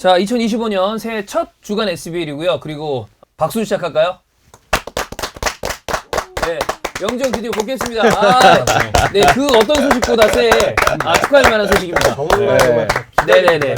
자, 2025년 새해 첫 주간 SBL이고요. 그리고 박수 시작할까요? 네, 영주형 드디어 복귀했습니다. 네, 그 어떤 소식보다 새해 축하할 만한 소식입니다. 네네네.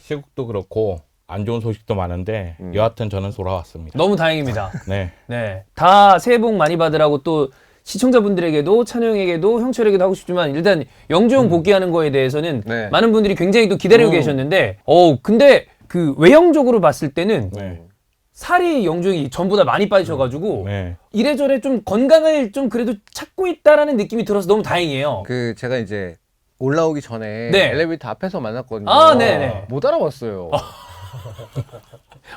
시국도 그렇고 안 좋은 소식도 많은데 여하튼 저는 돌아왔습니다. 너무 다행입니다. 네. 네, 다 새해 복 많이 받으라고 또 시청자분들에게도 찬영에게도 형철에게도 하고 싶지만 일단 영주형 복귀하는 거에 대해서는 네. 많은 분들이 굉장히 또 기다리고 계셨는데 근데 그 외형적으로 봤을 때는 네. 살이 영주형이 전보다 많이 빠지셔가지고 네. 이래저래 좀 건강을 좀 그래도 찾고 있다라는 느낌이 들어서 너무 다행이에요. 그 제가 이제 올라오기 전에 네. 엘리베이터 앞에서 만났거든요. 아, 네네. 못 알아봤어요.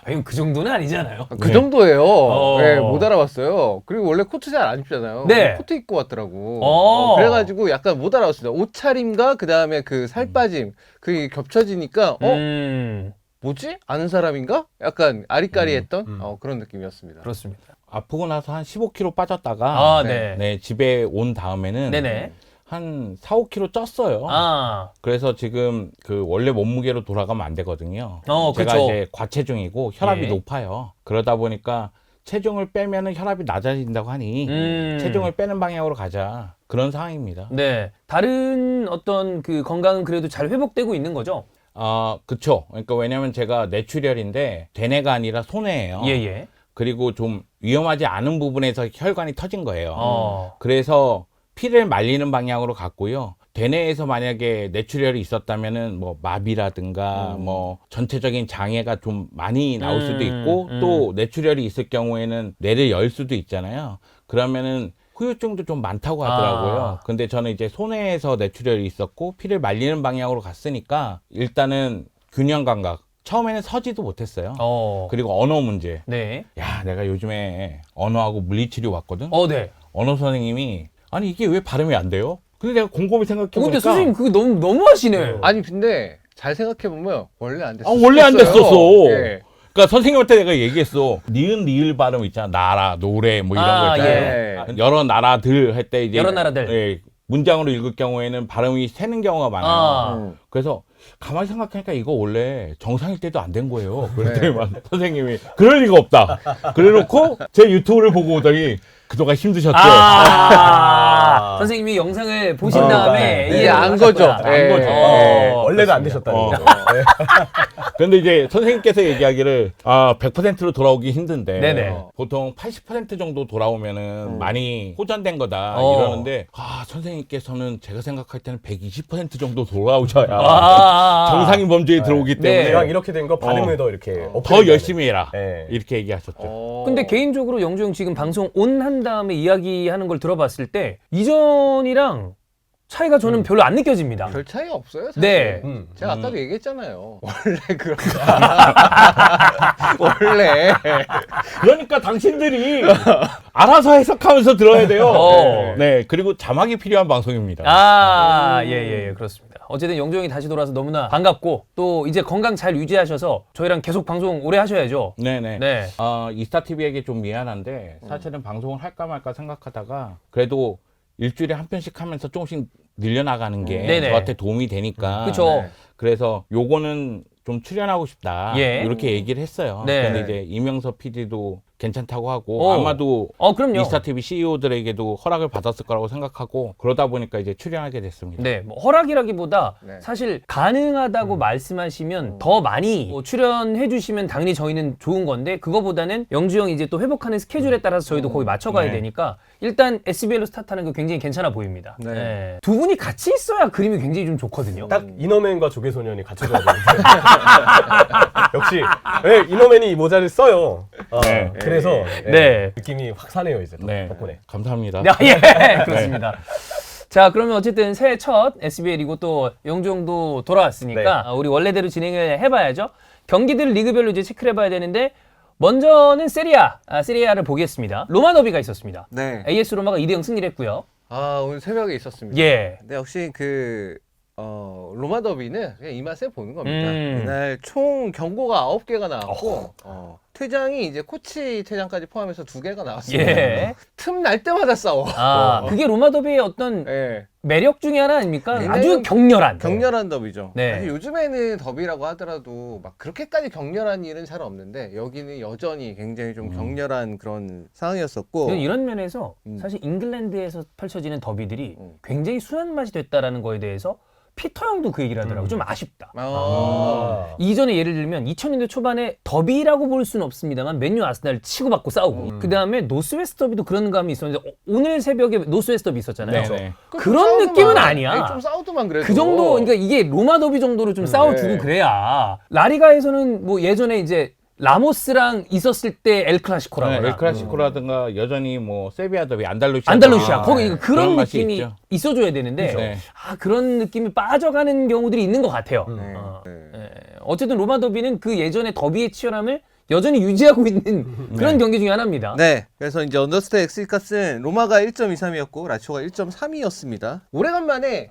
아니, 그 정도는 아니잖아요. 그 정도예요. 어. 네, 못 알아봤어요. 그리고 원래 코트 잘 안 입잖아요. 네. 코트 입고 왔더라고. 그래가지고 그래가지고 약간 못 알아봤어요. 옷차림과 그 다음에 그 살 빠짐 그게 겹쳐지니까 뭐지? 아는 사람인가? 약간 아리까리했던 그런 느낌이었습니다. 그렇습니다. 아프고 나서 한 15kg 빠졌다가 네. 네, 집에 온 다음에는 네네. 한 4, 5kg 쪘어요. 그래서 지금 그 원래 몸무게로 돌아가면 안 되거든요. 제가 그쵸. 이제 과체중이고 혈압이 예. 높아요. 그러다 보니까 체중을 빼면은 혈압이 낮아진다고 하니 체중을 빼는 방향으로 가자. 그런 상황입니다. 네. 다른 어떤 그 건강은 그래도 잘 회복되고 있는 거죠? 그쵸. 그러니까 왜냐면 제가 뇌출혈인데 대뇌가 아니라 소뇌예요. 예예. 그리고 좀 위험하지 않은 부분에서 혈관이 터진 거예요. 그래서 피를 말리는 방향으로 갔고요. 대뇌에서 만약에 뇌출혈이 있었다면은 뭐 마비라든가 뭐 전체적인 장애가 좀 많이 나올 수도 있고 또 뇌출혈이 있을 경우에는 뇌를 열 수도 있잖아요. 그러면은 후유증도 좀 많다고 하더라고요. 근데 저는 이제 소뇌에서 뇌출혈이 있었고 피를 말리는 방향으로 갔으니까 일단은 균형 감각. 처음에는 서지도 못했어요. 그리고 언어 문제. 네. 야, 내가 요즘에 언어하고 물리치료 왔거든. 네. 언어 선생님이 아니 이게 왜 발음이 안 돼요? 근데 내가 곰곰이 생각해 보니까 근데 선생님 그거 너무 하시네. 아니 근데 잘 생각해보면 원래 안 됐어. 원래 안 됐었어. 예. 그러니까 선생님한테 내가 얘기했어. 니은 리을 발음 있잖아. 나라, 노래 뭐 이런 거 있잖아요. 예. 여러 나라들 할 때 이제 여러 나라들. 예, 문장으로 읽을 경우에는 발음이 새는 경우가 많아요. 그래서 가만히 생각하니까 이거 원래 정상일 때도 안 된 거예요. 그랬더니 선생님이 그럴 리가 없다. 그래놓고 제 유튜브를 보고 오더니 그동안 힘드셨죠. 선생님이 영상을 보신 다음에 이제 안 거죠. 안 거죠. 원래도 안 되셨다니. 근데 이제 선생님께서 얘기하기를 100%로 돌아오기 힘든데 네네. 보통 80% 정도 돌아오면은 많이 호전된 거다 이러는데 선생님께서는 제가 생각할 때는 120% 정도 돌아오셔야 정상인 범주에 들어오기 때문에 그냥 이렇게 된 거 반응을 더 이렇게 더 열심히 해라 네. 이렇게 얘기하셨죠. 근데 개인적으로 영주형 지금 방송 온 한 다음에 이야기하는 걸 들어봤을 때 이전이랑 차이가 저는 별로 안 느껴집니다. 별 차이가 없어요. 사실. 네. 제가 아까도 얘기했잖아요. 원래 원래 그러니까 당신들이 알아서 해석하면서 들어야 돼요. 네, 그리고 자막이 필요한 방송입니다. 예, 그렇습니다. 어쨌든 영주형이 다시 돌아와서 너무나 반갑고 또 이제 건강 잘 유지하셔서 저희랑 계속 방송 오래 하셔야죠. 네네. 네. 이스타TV에게 좀 미안한데 사실은 방송을 할까 말까 생각하다가 그래도 일주일에 한 편씩 하면서 조금씩 늘려나가는 게 네네. 저한테 도움이 되니까. 그쵸. 그래서 요거는 좀 출연하고 싶다. 예. 이렇게 얘기를 했어요. 네. 근데 이제 이명섭 PD도 괜찮다고 하고 아마도 그럼요. 이스타TV CEO들에게도 허락을 받았을 거라고 생각하고 그러다 보니까 이제 출연하게 됐습니다. 네, 뭐 허락이라기보다 네. 사실 가능하다고 말씀하시면 더 많이 출연해 주시면 당연히 저희는 좋은 건데 그거보다는 영주형이 이제 또 회복하는 스케줄에 따라서 저희도 거기 맞춰가야 네. 되니까 일단 SBL로 스타트하는 거 굉장히 괜찮아 보입니다. 네. 네. 두 분이 같이 있어야 그림이 굉장히 좀 좋거든요. 딱 이너맨과 조개소년이 갖춰져야 되는데 역시 이너맨이 이 모자를 써요. 네. 그래서 네. 느낌이 확 사네요 이제 네. 덕분에. 감사합니다. 예, 그렇습니다. 자, 그러면 어쨌든 새해 첫 SBL이고 또 영주형도 돌아왔으니까 우리 원래대로 진행을 해봐야죠. 경기들을 리그별로 이제 체크를 해봐야 되는데 먼저는 세리아를 보겠습니다. 로마 더비가 있었습니다. 네. AS 로마가 2대0 승리를 했고요. 오늘 새벽에 있었습니다. 예. 근데 역시 로마 더비는 그냥 이 맛에 보는 겁니다. 음. 이날 총 경고가 9개가 나왔고 퇴장이 이제 코치 퇴장까지 포함해서 2개가 나왔습니다. 예. 틈 날 때마다 싸워. 그게 로마 더비의 어떤 예. 매력 중에 하나 아닙니까? 굉장히 아주 격렬한. 격렬한 더비죠. 네. 사실 요즘에는 더비라고 하더라도 막 그렇게까지 격렬한 일은 잘 없는데 여기는 여전히 굉장히 좀 격렬한 그런 상황이었었고 이런 면에서 음. 사실 잉글랜드에서 펼쳐지는 더비들이 굉장히 순한 맛이 됐다라는 거에 대해서 피터 형도 그 얘기를 하더라고. 좀 아쉽다. 이전에 예를 들면 2000년대 초반에 더비라고 볼 수는 없습니다만 맨유 아스날 치고받고 싸우고 그 다음에 노스웨스트 더비도 그런 감이 있었는데 오늘 새벽에 노스웨스트 더비 있었잖아요. 네네. 그런 느낌은 아니야. 아니, 좀 싸우더만 그래도. 그 정도, 그러니까 이게 로마 더비 정도로 좀 싸워주고 네. 그래야. 라리가에서는 뭐 예전에 이제 라모스랑 있었을 때 엘 클라시코라거나 네, 엘 클라시코라든가 여전히 뭐 세비야 더비 안달루시아 거기 그런 그런 맛이 느낌이 있죠. 있어줘야 되는데 네. 그런 느낌이 빠져가는 경우들이 있는 것 같아요. 네. 예. 어쨌든 로마 더비는 그 예전의 더비의 치열함을 여전히 유지하고 있는 그런 경기 중에 하나입니다. 네. 그래서 이제 언더스타 엑스값은 로마가 1.23이었고 라치오가 1.32였습니다. 오래간만에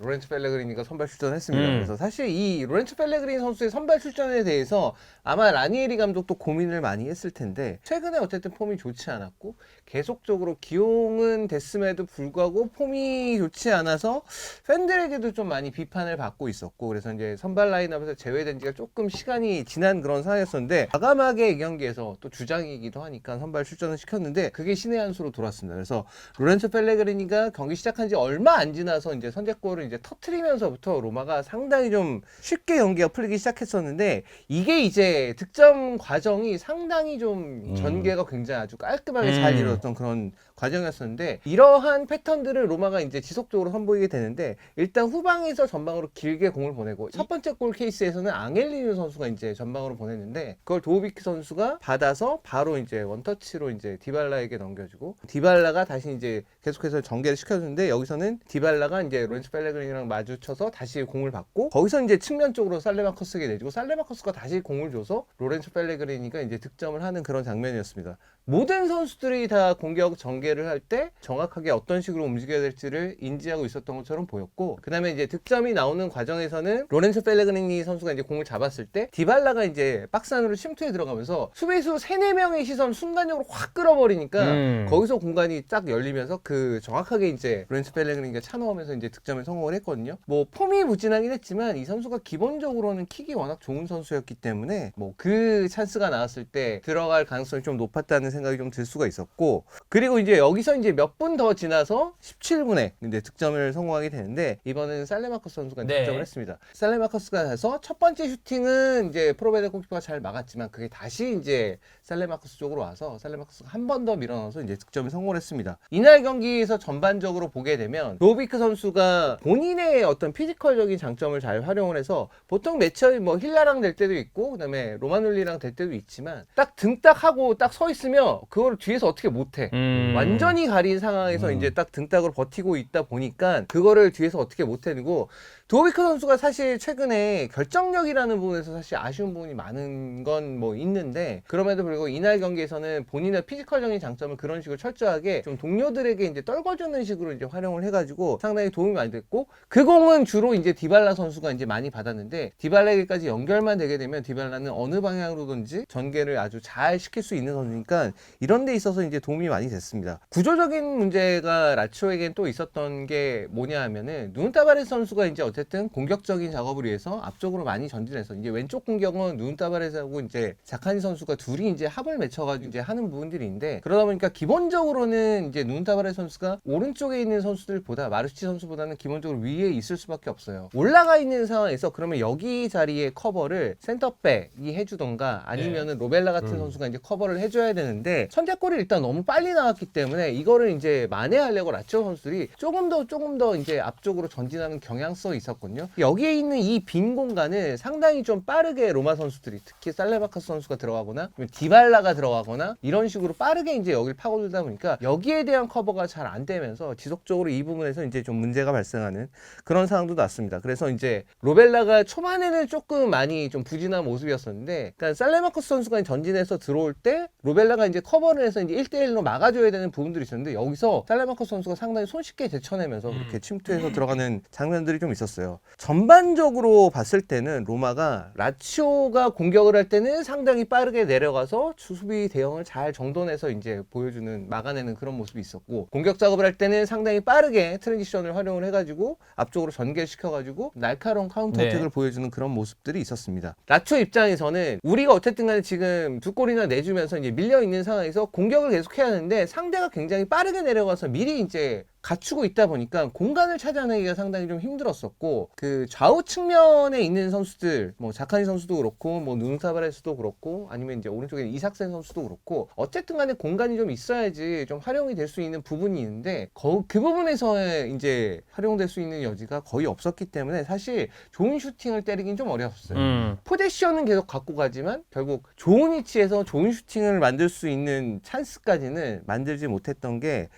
로렌츠 펠레그리니가 선발 출전했습니다. 그래서 사실 이 로렌츠 펠레그리니 선수의 선발 출전에 대해서 아마 라니에리 감독도 고민을 많이 했을 텐데 최근에 어쨌든 폼이 좋지 않았고 계속적으로 기용은 됐음에도 불구하고 폼이 좋지 않아서 팬들에게도 좀 많이 비판을 받고 있었고 그래서 이제 선발 라인업에서 제외된 지가 조금 시간이 지난 그런 상황이었었는데 과감하게 이 경기에서 또 주장이기도 하니까 선발 출전을 시켰는데 그게 신의 한 수로 돌았습니다. 그래서 로렌츠 펠레그리니가 경기 시작한 지 얼마 안 지나서 이제 선제골을 이제 터트리면서부터 로마가 상당히 좀 쉽게 경기가 풀리기 시작했었는데 이게 이제 득점 과정이 상당히 좀 전개가 굉장히 아주 깔끔하게 잘 이루어졌던 그런 과정이었었는데 이러한 패턴들을 로마가 이제 지속적으로 선보이게 되는데 일단 후방에서 전방으로 길게 공을 보내고 첫 번째 골 케이스에서는 앙헬리뉴 선수가 이제 전방으로 보냈는데 그걸 도우비크 선수가 받아서 바로 이제 원터치로 이제 디발라에게 넘겨주고 디발라가 다시 이제 계속해서 전개를 시켜주는데 여기서는 디발라가 이제 로렌츠 펠레그리니랑 마주쳐서 다시 공을 받고 거기서 이제 측면 쪽으로 살레마커스에게 내주고 살레마커스가 다시 공을 줘서 로렌츠 펠레그리니가 이제 득점을 하는 그런 장면이었습니다. 모든 선수들이 다 공격 전개를 할 때 정확하게 어떤 식으로 움직여야 될지를 인지하고 있었던 것처럼 보였고 그 다음에 이제 득점이 나오는 과정에서는 로렌츠 펠레그리니 선수가 이제 공을 잡았을 때 디발라가 이제 박스 안으로 침투해 들어가면서 수비수 3-4명의 시선 순간적으로 확 끌어버리니까 거기서 공간이 쫙 열리면서 그 정확하게 이제 로렌츠 펠레그리니가 차넣으면서 이제 득점에 성공을 했거든요. 뭐 폼이 부진하긴 했지만 이 선수가 기본적으로는 킥이 워낙 좋은 선수였기 때문에 뭐 그 찬스가 나왔을 때 들어갈 가능성이 좀 높았다는 생각이 좀 들 수가 있었고 그리고 이제 여기서 이제 몇 분 더 지나서 17분에 이제 득점을 성공하게 되는데 이번에는 살레마커스 선수가 네. 득점을 했습니다. 살레마커스가 해서 첫 번째 슈팅은 이제 프로베데 골키퍼가 잘 막았지만 그게 다시 이제 살레마커스 쪽으로 와서 살레마커스가 한 번 더 밀어넣어서 이제 득점에 성공을 했습니다. 이날 경기에서 전반적으로 보게 되면 도비크 선수가 본인의 어떤 피지컬적인 장점을 잘 활용을 해서 보통 매치업이 뭐 힐라랑 될 때도 있고 그다음에 로마눌리랑 될 때도 있지만 딱 등 딱 하고 딱 서 있으면 그걸 뒤에서 어떻게 못해. 완전히 가린 상황에서 이제 딱 등딱으로 버티고 있다 보니까 그거를 뒤에서 어떻게 못해내고 도비크 선수가 사실 최근에 결정력이라는 부분에서 사실 아쉬운 부분이 많은 건 뭐 있는데 그럼에도 불구하고 이날 경기에서는 본인의 피지컬적인 장점을 그런 식으로 철저하게 좀 동료들에게 이제 떨궈주는 식으로 이제 활용을 해가지고 상당히 도움이 많이 됐고 그 공은 주로 이제 디발라 선수가 이제 많이 받았는데 디발라에게까지 연결만 되게 되면 디발라는 어느 방향으로든지 전개를 아주 잘 시킬 수 있는 선수니까 이런 데 있어서 이제 도움이 많이 됐습니다. 구조적인 문제가 라치오에겐 또 있었던 게 뭐냐 하면은 누운 타바레스 선수가 이제 어쨌든 공격적인 작업을 위해서 앞쪽으로 많이 전진해서 이제 왼쪽 공격은 누운 타바레스하고 이제 자카니 선수가 둘이 이제 합을 맺혀가지고 이제 하는 부분들이 있는데 그러다 보니까 기본적으로는 이제 누운 타바레스 선수가 오른쪽에 있는 선수들보다 마르치 선수보다는 기본적으로 위에 있을 수밖에 없어요. 올라가 있는 상황에서 그러면 여기 자리에 커버를 센터백이 해주던가 아니면은 로벨라 같은 선수가 이제 커버를 해줘야 되는데 선제골이 일단 너무 빨리 나왔기 때문에 이거를 이제 만회하려고 라치오 선수들이 조금 더 이제 앞쪽으로 전진하는 경향성이 있었거든요. 여기에 있는 이 빈 공간을 상당히 좀 빠르게 로마 선수들이 특히 살레마카스 선수가 들어가거나 디발라가 들어가거나 이런 식으로 빠르게 이제 여기를 파고들다 보니까 여기에 대한 커버가 잘 안 되면서 지속적으로 이 부분에서 이제 좀 문제가 발생하는 그런 상황도 났습니다. 그래서 이제 로벨라가 초반에는 조금 많이 좀 부진한 모습이었었는데 그러니까 살레마커스 선수가 전진해서 들어올 때 로벨라가 이제 커버를 해서 이제 1대1로 막아줘야 되는 부분들이 있었는데 여기서 살레마커스 선수가 상당히 손쉽게 제쳐내면서 그렇게 침투해서 들어가는 장면들이 좀 있었습니다. 있었어요. 전반적으로 봤을 때는 로마가 라치오가 공격을 할 때는 상당히 빠르게 내려가서 수비 대형을 잘 정돈해서 이제 보여주는 막아내는 그런 모습이 있었고, 공격 작업을 할 때는 상당히 빠르게 트랜지션을 활용을 해가지고 앞쪽으로 전개시켜가지고 날카로운 카운터 네. 어택을 보여주는 그런 모습들이 있었습니다. 라치오 입장에서는 우리가 어쨌든간에 지금 2골이나 내주면서 이제 밀려 있는 상황에서 공격을 계속해야 하는데 상대가 굉장히 빠르게 내려가서 미리 이제 갖추고 있다 보니까 공간을 찾아내기가 상당히 좀 힘들었었고, 그 좌우 측면에 있는 선수들, 뭐 자카니 선수도 그렇고, 뭐 누누타바레스도 그렇고, 아니면 이제 오른쪽에 이삭센 선수도 그렇고, 어쨌든 간에 공간이 좀 있어야지 좀 활용이 될 수 있는 부분이 있는데, 그 부분에서의 이제 활용될 수 있는 여지가 거의 없었기 때문에 사실 좋은 슈팅을 때리긴 좀 어려웠어요. 포지션은 계속 갖고 가지만 결국 좋은 위치에서 좋은 슈팅을 만들 수 있는 찬스까지는 만들지 못했던 게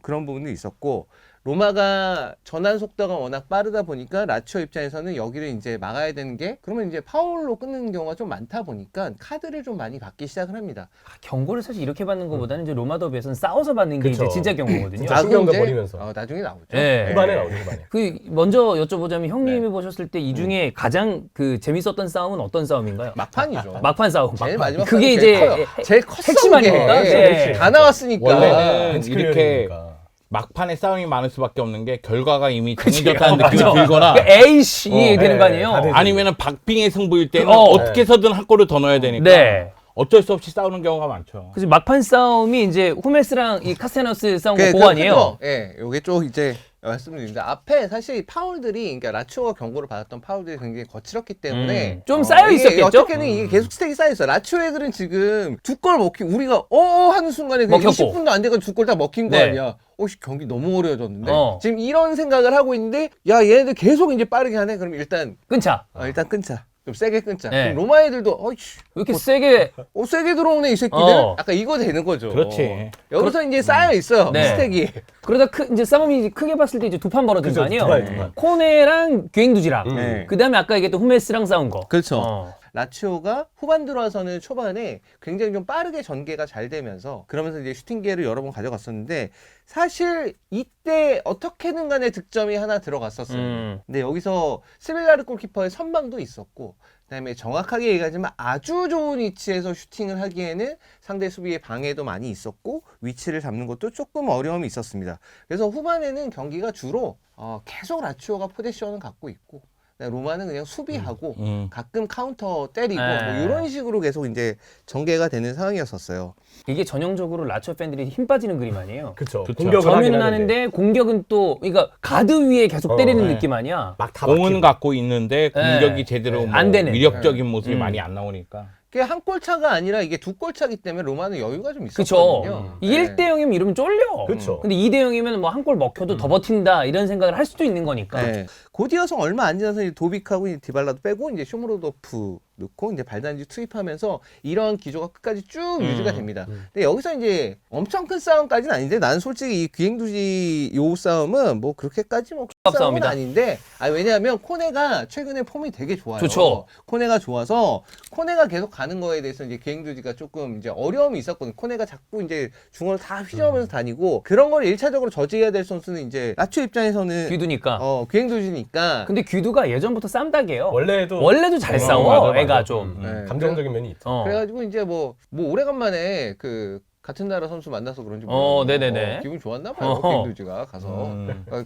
그런 부분도 있었고, 로마가 전환 속도가 워낙 빠르다 보니까 라치오 입장에서는 여기를 이제 막아야 되는 게, 그러면 이제 파울로 끊는 경우가 좀 많다 보니까 카드를 좀 많이 받기 시작을 합니다. 경고를 사실 이렇게 받는 것보다는 이제 로마 더비에서는 싸워서 받는 게 그쵸. 이제 진짜 경고거든요. 진짜 신경도 버리면서. 나중에 나오죠. 네. 후반에 나오죠, 후반에. 그 먼저 여쭤보자면 형님이 보셨을 때 이 중에 가장 그 재밌었던 싸움은 어떤 싸움인가요? 막판이죠. 막판 싸움. 제일 마지막 그게 싸움이 이제 제일 커요. 제일 컸어. 핵심 아닙니까? 그게. 네. 다 나왔으니까. 원래는 벤치 이렇게 클리어링이니까. 막판에 싸움이 많을 수밖에 없는 게 결과가 이미 정해졌다는 느낌이 들거나 A씨 되는 거 네, 아니에요? 다들 아니면은 박빙의 승부일 때는 어. 어떻게 해서든 한 골을 더 넣어야 되니까 네. 어쩔 수 없이 싸우는 경우가 많죠. 그래서 막판 싸움이 이제 후메스랑 이 카스테너스 싸움 그거 아니에요? 예, 요게 좀 이제 말씀드리는데, 앞에 사실 파울들이, 그러니까 라치오가 경고를 받았던 파울들이 굉장히 거칠었기 때문에 좀 쌓여 이게 있었겠죠? 어떻게는 이게 계속 스택이 쌓여 있어. 라치오 애들은 지금 2골 먹힌, 우리가 하는 순간에 그냥 먹혔고. 20분도 안 돼가지고 2골 다 먹힌 거 네. 아니야. 경기 너무 어려워졌는데 지금 지금 이런 생각을 하고 있는데, 야 얘네들 계속 이제 빠르게 하네. 그럼 일단 끊자. 일단 끊자. 좀 세게 끊자. 네. 그럼 로마 애들도 왜 이렇게 세게 세게 들어오네 이 새끼들. 약간 이거 되는 거죠. 그렇지. 여기서 이제 쌓여 있어요. 네. 스택이. 그러다 이제 싸움이 크게 봤을 때 이제 두 판 벌어진 그죠, 거 아니에요? 두 판, 두 판. 코네랑 괭두지랑 네. 그다음에 아까 얘기했던 후메스랑 싸운 거. 그렇죠. 라치오가 후반 들어와서는 초반에 굉장히 좀 빠르게 전개가 잘 되면서, 그러면서 이제 슈팅 기회를 여러 번 가져갔었는데, 사실 이때 어떻게든 간에 득점이 하나 들어갔었어요. 근데 여기서 스빌라르 골키퍼의 선방도 있었고, 그다음에 정확하게 얘기하지만 아주 좋은 위치에서 슈팅을 하기에는 상대 수비의 방해도 많이 있었고 위치를 잡는 것도 조금 어려움이 있었습니다. 그래서 후반에는 경기가 주로 계속 라치오가 포지션을 갖고 있고, 로마는 그냥 수비하고 가끔 카운터 때리고 뭐 이런 식으로 계속 이제 전개가 되는 상황이었었어요. 이게 전형적으로 라치오 팬들이 힘 빠지는 그림 아니에요? 그쵸. 그쵸. 공격을 하긴 점유는 하는데. 하는데 공격은 또 그러니까 가드 위에 계속 때리는 네. 느낌 아니야? 막 다 공은 막히고. 갖고 있는데 공격이 제대로 네. 뭐 안 되는. 위력적인 모습이 많이 안 나오니까. 그게 한 골 차가 아니라 이게 2골 차기 때문에 로마는 여유가 좀 그쵸. 있었거든요. 이게 1대 0이면 이러면 쫄려. 그쵸. 근데 2대 0이면 뭐 한 골 먹혀도 더 버틴다 이런 생각을 할 수도 있는 거니까. 네. 곧이어서 얼마 안 지나서 이제 도빅하고 이제 디발라도 빼고 이제 쇼무로도프 넣고 이제 발단지 투입하면서 이런 기조가 끝까지 쭉 유지가 됩니다. 근데 여기서 이제 엄청 큰 싸움까지는 아닌데, 나는 솔직히 이 귀행두지 요 싸움은 뭐 그렇게까지 뭐 큰 싸움은 싸움이다. 아닌데, 왜냐하면 코네가 최근에 폼이 되게 좋아요. 좋죠. 코네가 좋아서 코네가 계속 가는 거에 대해서 이제 귀행두지가 조금 이제 어려움이 있었거든요. 코네가 자꾸 이제 중원을 다 휘저으면서 다니고, 그런 걸 1차적으로 저지해야 될 선수는 이제 라치오 입장에서는 귀두니까. 귀행두지니까. 근데 귀두가 예전부터 쌈닭이에요. 원래도 잘 싸워. 맞아. 애가 좀. 네. 감정적인 면이 있죠. 그래가지고 이제 뭐 오래간만에 그 같은 나라 선수 만나서 그런지 네네네. 기분 좋았나 봐요. 어허. 갱두지가 가서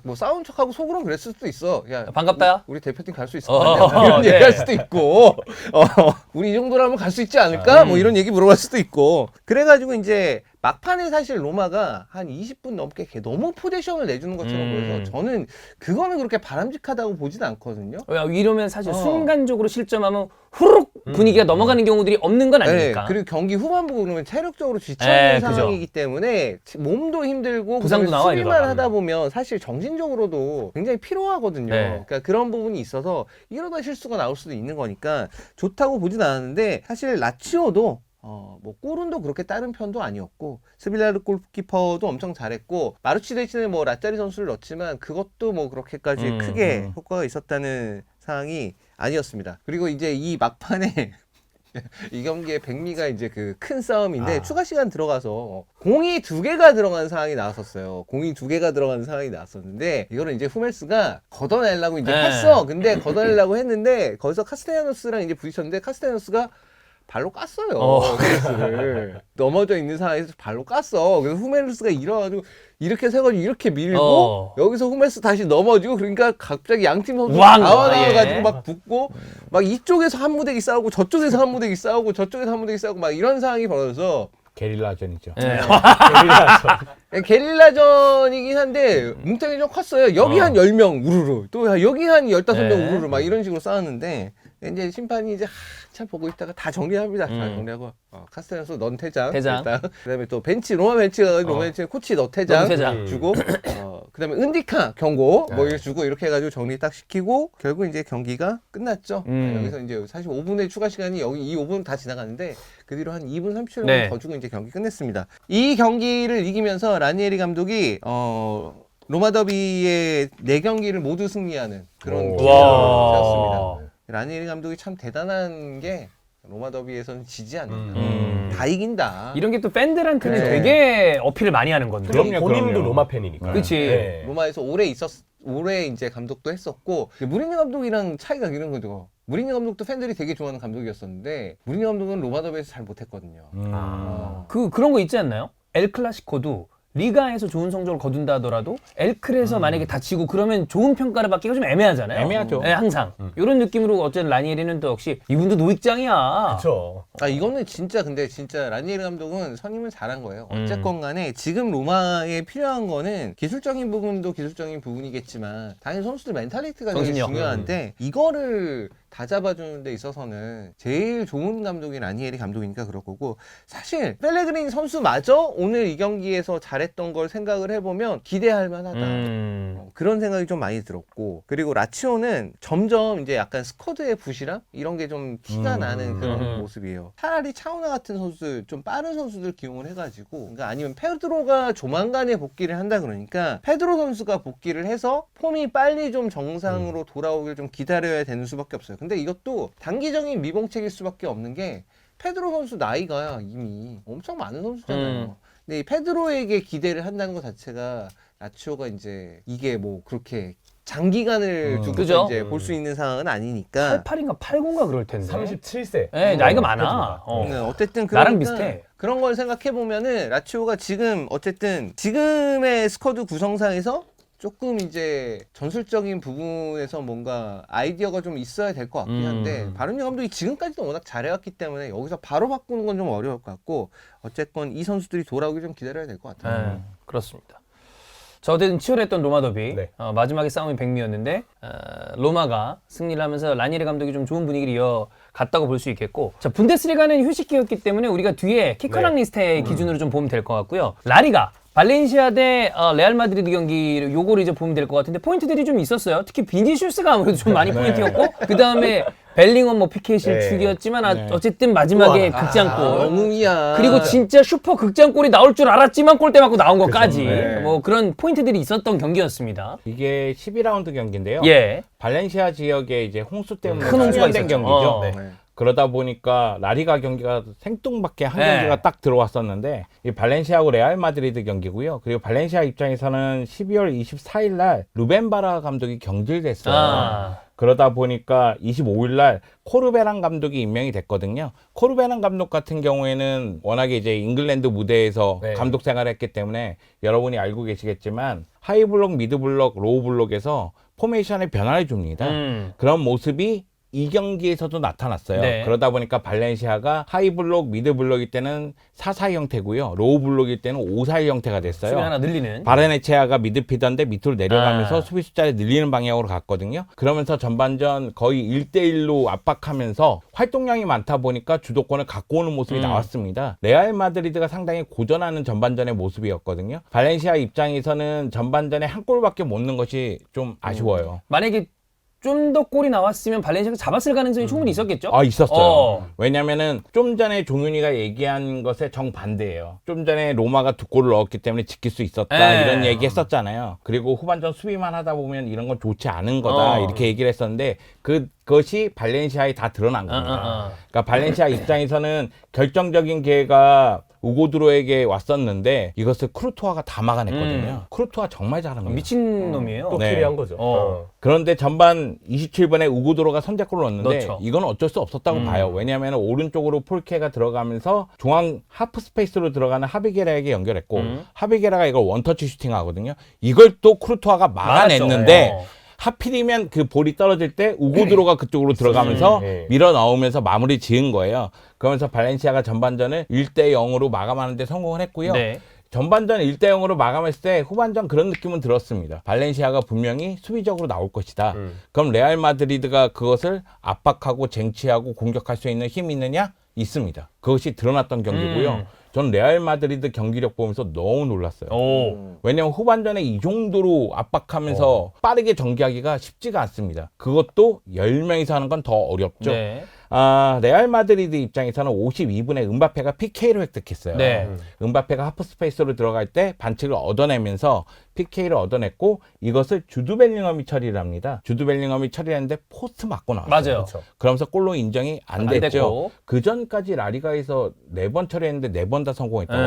뭐 싸운 척하고 속으로는 그랬을 수도 있어. 야, 반갑다. 우리 대표팀 갈 수 있을 것 같냐 이런 네. 얘기할 수도 있고, 우리 이 정도라면 갈 수 있지 않을까? 뭐 이런 얘기 물어볼 수도 있고. 그래가지고 이제 막판에 사실 로마가 한 20분 넘게 너무 포지션을 내주는 것처럼 보여서 저는 그거는 그렇게 바람직하다고 보진 않거든요. 이러면 사실 순간적으로 실점하면 후룩 분위기가 넘어가는 경우들이 없는 건 아니니까. 네, 그리고 경기 후반부 그러면 체력적으로 지쳐 네, 있는 그죠. 상황이기 때문에 몸도 힘들고 부상도 그다음에 나와, 수비만 이러다가. 하다 보면 사실 정신적으로도 굉장히 피로하거든요. 네. 그러니까 그런 부분이 있어서 이러다 실수가 나올 수도 있는 거니까 좋다고 보진 않았는데, 사실 라치오도 뭐 골운도 그렇게 다른 편도 아니었고, 스빌라르 골키퍼도 엄청 잘했고, 마루치 대신에 뭐 라짜리 선수를 넣었지만 그것도 뭐 그렇게까지 크게 효과가 있었다는 상황이 아니었습니다. 그리고 이제 이 막판에 이 경기의 백미가 이제 그 큰 싸움인데 추가 시간 들어가서 공이 2개가 들어간 상황이 나왔었어요. 공이 2개가 들어간 상황이 나왔었는데 이거를 이제 후멜스가 걷어내려고 이제 했어. 근데 걷어내려고 했는데 거기서 카스테야노스랑 이제 부딪혔는데 카스테야노스가 발로 깠어요. 후멜스를 넘어져 있는 상황에서 발로 깠어. 그래서 후멜스가 일어나가지고 이렇게 세가지고 이렇게 밀고 여기서 후멜스 다시 넘어지고 그러니까 갑자기 양팀 선수 나와가지고 막 붙고 막 이쪽에서 한 무대기 싸우고 저쪽에서 한 무대기 싸우고 저쪽에서 한 무대기 싸우고 막 이런 상황이 벌어져서 게릴라전이죠. 게릴라전이긴 한데 뭉탱이 좀 컸어요. 여기 한 10명 우르르 또 여기 한 15명 우르르 막 이런 식으로 싸웠는데 이제 심판이 이제 한참 보고 있다가 다 정리합니다. 다 정리하고 카스텔라노스 넌 퇴장. 일단. 그다음에 또 벤치 로마 벤치가 로마 벤치 코치 너 퇴장 주고 그다음에 은디카 경고 뭐 이렇게 주고 이렇게 해가지고 정리 딱 시키고 결국 이제 경기가 끝났죠. 여기서 이제 사실 5분의 추가 시간이 여기 이 5분 다 지나갔는데 그 뒤로 한 2분 30초 정도 더 주고 이제 경기 끝냈습니다. 이 경기를 이기면서 라니에리 감독이 로마 더비의 4경기를 모두 승리하는 그런 기록을 세웠습니다. 라니에리 감독이 참 대단한 게 로마 더비에서는 지지 않는다. 다 이긴다. 이런 게 또 팬들한테는 되게 어필을 많이 하는 건데. 본인도 로마 팬이니까. 그렇지. 로마에서 오래 이제 감독도 했었고 무리뉴 감독이랑 차이가 이런 거죠. 무리뉴 감독도 팬들이 되게 좋아하는 감독이었었는데 무리뉴 감독은 로마 더비에서 잘 못했거든요. 그런 거 있지 않나요? 엘 클라시코도 리가에서 좋은 성적을 거둔다 하더라도 엘클에서 만약에 다치고 그러면 좋은 평가를 받기가 좀 애매하잖아요. 애매하죠. 네, 항상. 이런 느낌으로 어쨌든 라니에리는 또 역시 이분도 노익장이야. 그렇죠. 이거는 진짜 근데 진짜 라니에리 감독은 선임을 잘한 거예요. 어쨌건 간에 지금 로마에 필요한 거는 기술적인 부분도 기술적인 부분이겠지만 당연히 선수들 멘탈리티가 되게 중요한데 이거를 다 잡아주는 데 있어서는 제일 좋은 감독이 라니에리 감독이니까 그럴 거고 사실 펠레그리니 선수마저 오늘 이 경기에서 잘했던 걸 생각을 해보면 기대할 만하다. 그런 생각이 좀 많이 들었고 그리고 라치오는 점점 이제 약간 스쿼드의 부실함 이런 게 좀 티가 나는 그런 모습이에요. 차라리 차우나 같은 선수들 좀 빠른 선수들 기용을 해가지고 그러니까 아니면 페드로가 조만간에 복귀를 한다 그러니까 페드로 선수가 복귀를 해서 폼이 빨리 좀 정상으로 돌아오길 좀 기다려야 되는 수밖에 없어요. 근데 이것도 단기적인 미봉책일 수밖에 없는 게 페드로 선수 나이가 이미 엄청 많은 선수잖아요. 근데 이 페드로에게 기대를 한다는 것 자체가 라치오가 이제 이게 뭐 그렇게 장기간을 두고 이제 볼 수 있는 상황은 아니니까 88인가 80가 그럴 텐데. 37세. 네, 나이가 많아. 어쨌든 나랑 비슷해. 그런 걸 생각해 보면은 라치오가 지금 어쨌든 지금의 스쿼드 구성상에서 조금 이제 전술적인 부분에서 뭔가 아이디어가 좀 있어야 될 것 같긴 한데 바르니 감독이 지금까지도 워낙 잘해왔기 때문에 여기서 바로 바꾸는 건 좀 어려울 것 같고 어쨌건 이 선수들이 돌아오기 좀 기다려야 될 것 같아요. 그렇습니다. 자, 어쨌든 치열했던 로마 더비 마지막에 싸움이 백미였는데 로마가 승리를 하면서 라니에리 감독이 좀 좋은 분위기를 이어갔다고 볼 수 있겠고 자 분데스리가는 휴식기였기 때문에 우리가 뒤에 키커랑 리스트의 기준으로 좀 보면 될 것 같고요. 라리가 발렌시아 대 레알 마드리드 경기 요거를 이제 보면 될 것 같은데 포인트들이 좀 있었어요. 특히 비니시우스가 아무래도 좀 많이 포인트였고 그 다음에 벨링엄 뭐 PK 실축이었지만 어쨌든 마지막에 극장골 영웅이야. 그리고 진짜 슈퍼 극장골이 나올 줄 알았지만 골대 맞고 나온 것까지 뭐 그런 포인트들이 있었던 경기였습니다. 이게 12라운드 경기인데요. 발렌시아 지역에 이제 홍수 때문에 큰 홍수가 된 있었죠. 경기죠. 그러다 보니까 라리가 경기가 생뚱맞게 한 경기가 딱 들어왔었는데 이 발렌시아하고 레알 마드리드 경기고요. 그리고 발렌시아 입장에서는 12월 24일 날 루벤 바라 감독이 경질됐어요. 그러다 보니까 25일 날 코르베란 감독이 임명이 됐거든요. 코르베란 감독 같은 경우에는 워낙에 이제 잉글랜드 무대에서 감독 생활을 했기 때문에 여러분이 알고 계시겠지만 하이블록, 미드블록, 로우블록에서 포메이션의 변화를 줍니다. 그런 모습이 이 경기에서도 나타났어요. 그러다 보니까 발렌시아가 하이블록, 미드블록일 때는 4-4 형태고요. 로우블록일 때는 5-4 형태가 됐어요. 수비 하나 늘리는. 바르네체아가 미드피더인데 밑으로 내려가면서 수비 숫자를 늘리는 방향으로 갔거든요. 그러면서 전반전 거의 1대1로 압박하면서 활동량이 많다 보니까 주도권을 갖고 오는 모습이 나왔습니다. 레알 마드리드가 상당히 고전하는 전반전의 모습이었거든요. 발렌시아 입장에서는 전반전에 한 골밖에 못 넣은 것이 좀 아쉬워요. 만약에 좀 더 골이 나왔으면 발렌시아가 잡았을 가능성이 충분히 있었겠죠? 아, 있었어요. 어. 왜냐면은 좀 전에 종윤이가 얘기한 것에 정반대예요. 좀 전에 로마가 2골을 넣었기 때문에 지킬 수 있었다 에. 이런 얘기 했었잖아요. 그리고 후반전 수비만 하다 보면 이런 건 좋지 않은 거다 이렇게 얘기를 했었는데 그것이 발렌시아에 다 드러난 겁니다. 그러니까 발렌시아 입장에서는 결정적인 기회가 우고드로에게 왔었는데 이것을 크루토아가 다 막아냈거든요. 크루토아 정말 잘한 겁니다. 미친 놈이에요. 또 네. 캐리한 거죠. 그런데 전반 27분에 우고드로가 선제골을 넣었는데 넣죠. 이건 어쩔 수 없었다고 봐요. 왜냐하면 오른쪽으로 폴케가 들어가면서 중앙 하프 스페이스로 들어가는 하비게라에게 연결했고 하비게라가 이걸 원터치 슈팅하거든요. 이걸 또 크루토아가 막아냈는데 맞았죠. 하필이면 그 볼이 떨어질 때 우고드로가 그쪽으로 들어가면서 밀어 넣으면서 마무리 지은 거예요. 그러면서 발렌시아가 전반전을 1대0으로 마감하는데 성공을 했고요. 네. 전반전 1대0으로 마감했을 때 후반전 그런 느낌은 들었습니다. 발렌시아가 분명히 수비적으로 나올 것이다. 그럼 레알 마드리드가 그것을 압박하고 쟁취하고 공격할 수 있는 힘이 있느냐? 있습니다. 그것이 드러났던 경기고요. 전 레알 마드리드 경기력 보면서 너무 놀랐어요. 오. 왜냐면 후반전에 이 정도로 압박하면서 빠르게 전개하기가 쉽지가 않습니다. 그것도 10명이서 하는 건 더 어렵죠. 네. 레알 마드리드 입장에서는 52분에 음바페가 PK를 획득했어요. 네. 음바페가 하프 스페이스로 들어갈 때 반칙을 얻어내면서 PK를 얻어냈고 이것을 주드 벨링엄이 처리를 합니다. 주드 벨링엄이 처리했는데 포스트 맞고 나왔어요. 맞아요. 그렇죠. 그러면서 골로 인정이 안 안 됐죠. 됐고. 그 전까지 라리가에서 4번 처리했는데 4번 다 성공했다고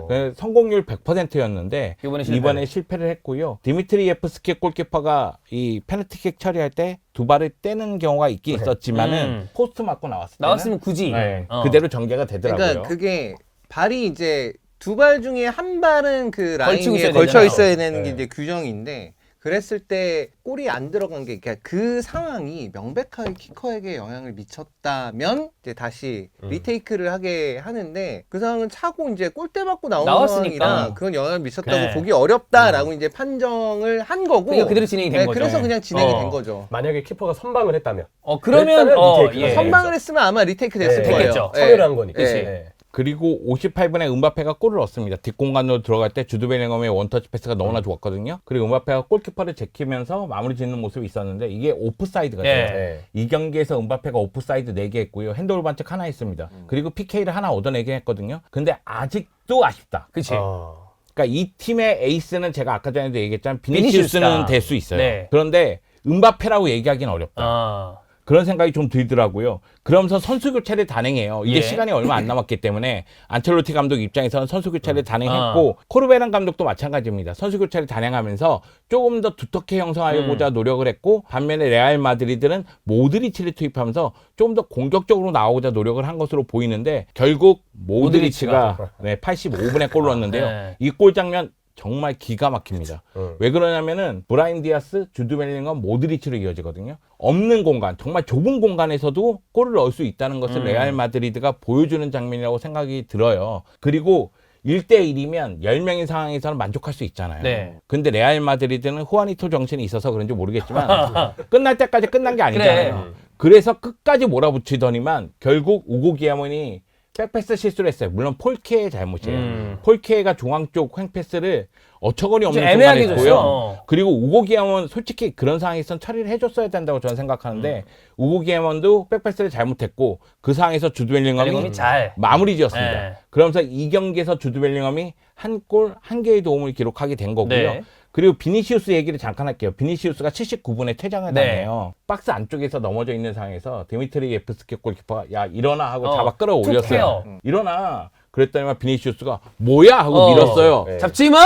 네. 하나? 성공률 100%였는데 이번에 실패를 했고요. 디미트리예프스키 골키퍼가 이 페널티킥 처리할 때 두 발을 떼는 경우가 있긴 있었지만은 포스트 맞고 나왔으면 굳이. 네, 어. 그대로 전개가 되더라고요. 그러니까 그게 발이 이제 두 발 중에 한 발은 그 걸치고 라인에 있어야 걸쳐 되잖아요. 있어야 되는 게 네. 이제 규정인데 그랬을 때 골이 안 들어간 게 그러니까 그 상황이 명백하게 키커에게 영향을 미쳤다면 이제 다시 리테이크를 하게 하는데 그 상황은 차고 이제 골대 맞고 나온 나왔으니까. 상황이라 그건 영향을 미쳤다고 네. 보기 어렵다라고 이제 판정을 한 거고 그러니까 그대로 진행이 된 네, 거죠. 그래서 그냥 진행이 어. 된 거죠. 만약에 키퍼가 선방을 했다면 그러면 그랬다면 리테이크가 예. 선방을 했으면 아마 리테이크 됐을 네. 거예요. 됐겠죠. 참여를 한 거니까. 네. 네. 그리고 58분에 음바페가 골을 넣었습니다. 뒷공간으로 들어갈 때 주드 벨링엄의 원터치 패스가 너무나 좋았거든요. 그리고 음바페가 골키퍼를 제키면서 마무리 짓는 모습이 있었는데 이게 오프사이드가 돼요. 네. 이 경기에서 음바페가 오프사이드 4개 했고요. 핸드볼 반칙 하나 했습니다. 그리고 PK를 하나 얻어내긴 했거든요. 근데 아직도 아쉽다. 그치. 그러니까 이 팀의 에이스는 제가 아까 전에도 얘기했지만 비니시우스다. 비니시우스는 될 수 있어요. 네. 그런데 음바페라고 얘기하기는 어렵다. 그런 생각이 좀 들더라고요. 그러면서 선수 교체를 단행해요. 이제 예. 시간이 얼마 안 남았기 때문에 안첼로티 감독 입장에서는 선수 교체를 단행했고 코르베란 감독도 마찬가지입니다. 선수 교체를 단행하면서 조금 더 두텁게 형성하고자 노력을 했고 반면에 레알 마드리드는 모드리치를 투입하면서 조금 더 공격적으로 나오고자 노력을 한 것으로 보이는데 결국 모드리치가 85분에 골을 넣었는데요. 네. 이 골 장면 정말 기가 막힙니다. 왜 그러냐면은 브라임 디아스, 주드 벨링엄, 모드리치로 이어지거든요. 없는 공간, 정말 좁은 공간에서도 골을 넣을 수 있다는 것을 레알 마드리드가 보여주는 장면이라고 생각이 들어요. 그리고 1대1이면 10명인 상황에서는 만족할 수 있잖아요. 네. 근데 레알 마드리드는 후아니토 정신이 있어서 그런지 모르겠지만 끝날 때까지 끝난 게 아니잖아요. 그래서 끝까지 몰아붙이더니만 결국 우고 기아몬이 백패스 실수를 했어요. 물론 폴케의 잘못이에요. 폴케가 중앙 쪽 횡패스를 어처구니 없는 애매하게 순간에 했고요. 줬어요. 그리고 우고 기아몬 솔직히 그런 상황에선 처리를 해줬어야 된다고 저는 생각하는데 우고 기아몬도 백패스를 잘못했고 그 상황에서 주드 벨링엄이 벨링엄이 잘 마무리 지었습니다. 네. 그러면서 이 경기에서 주드 벨링엄이 한 골, 한 개의 도움을 기록하게 된 거고요. 네. 그리고 비니시우스 얘기를 잠깐 할게요. 비니시우스가 79분에 퇴장을 네. 당해요. 박스 안쪽에서 넘어져 있는 상황에서 디미트리 예프스키 골키퍼가 야 일어나 하고 잡아 툭해요. 끌어올렸어요. 일어나. 그랬더니만 비니시우스가 뭐야 하고 어. 밀었어요. 네. 잡지 마!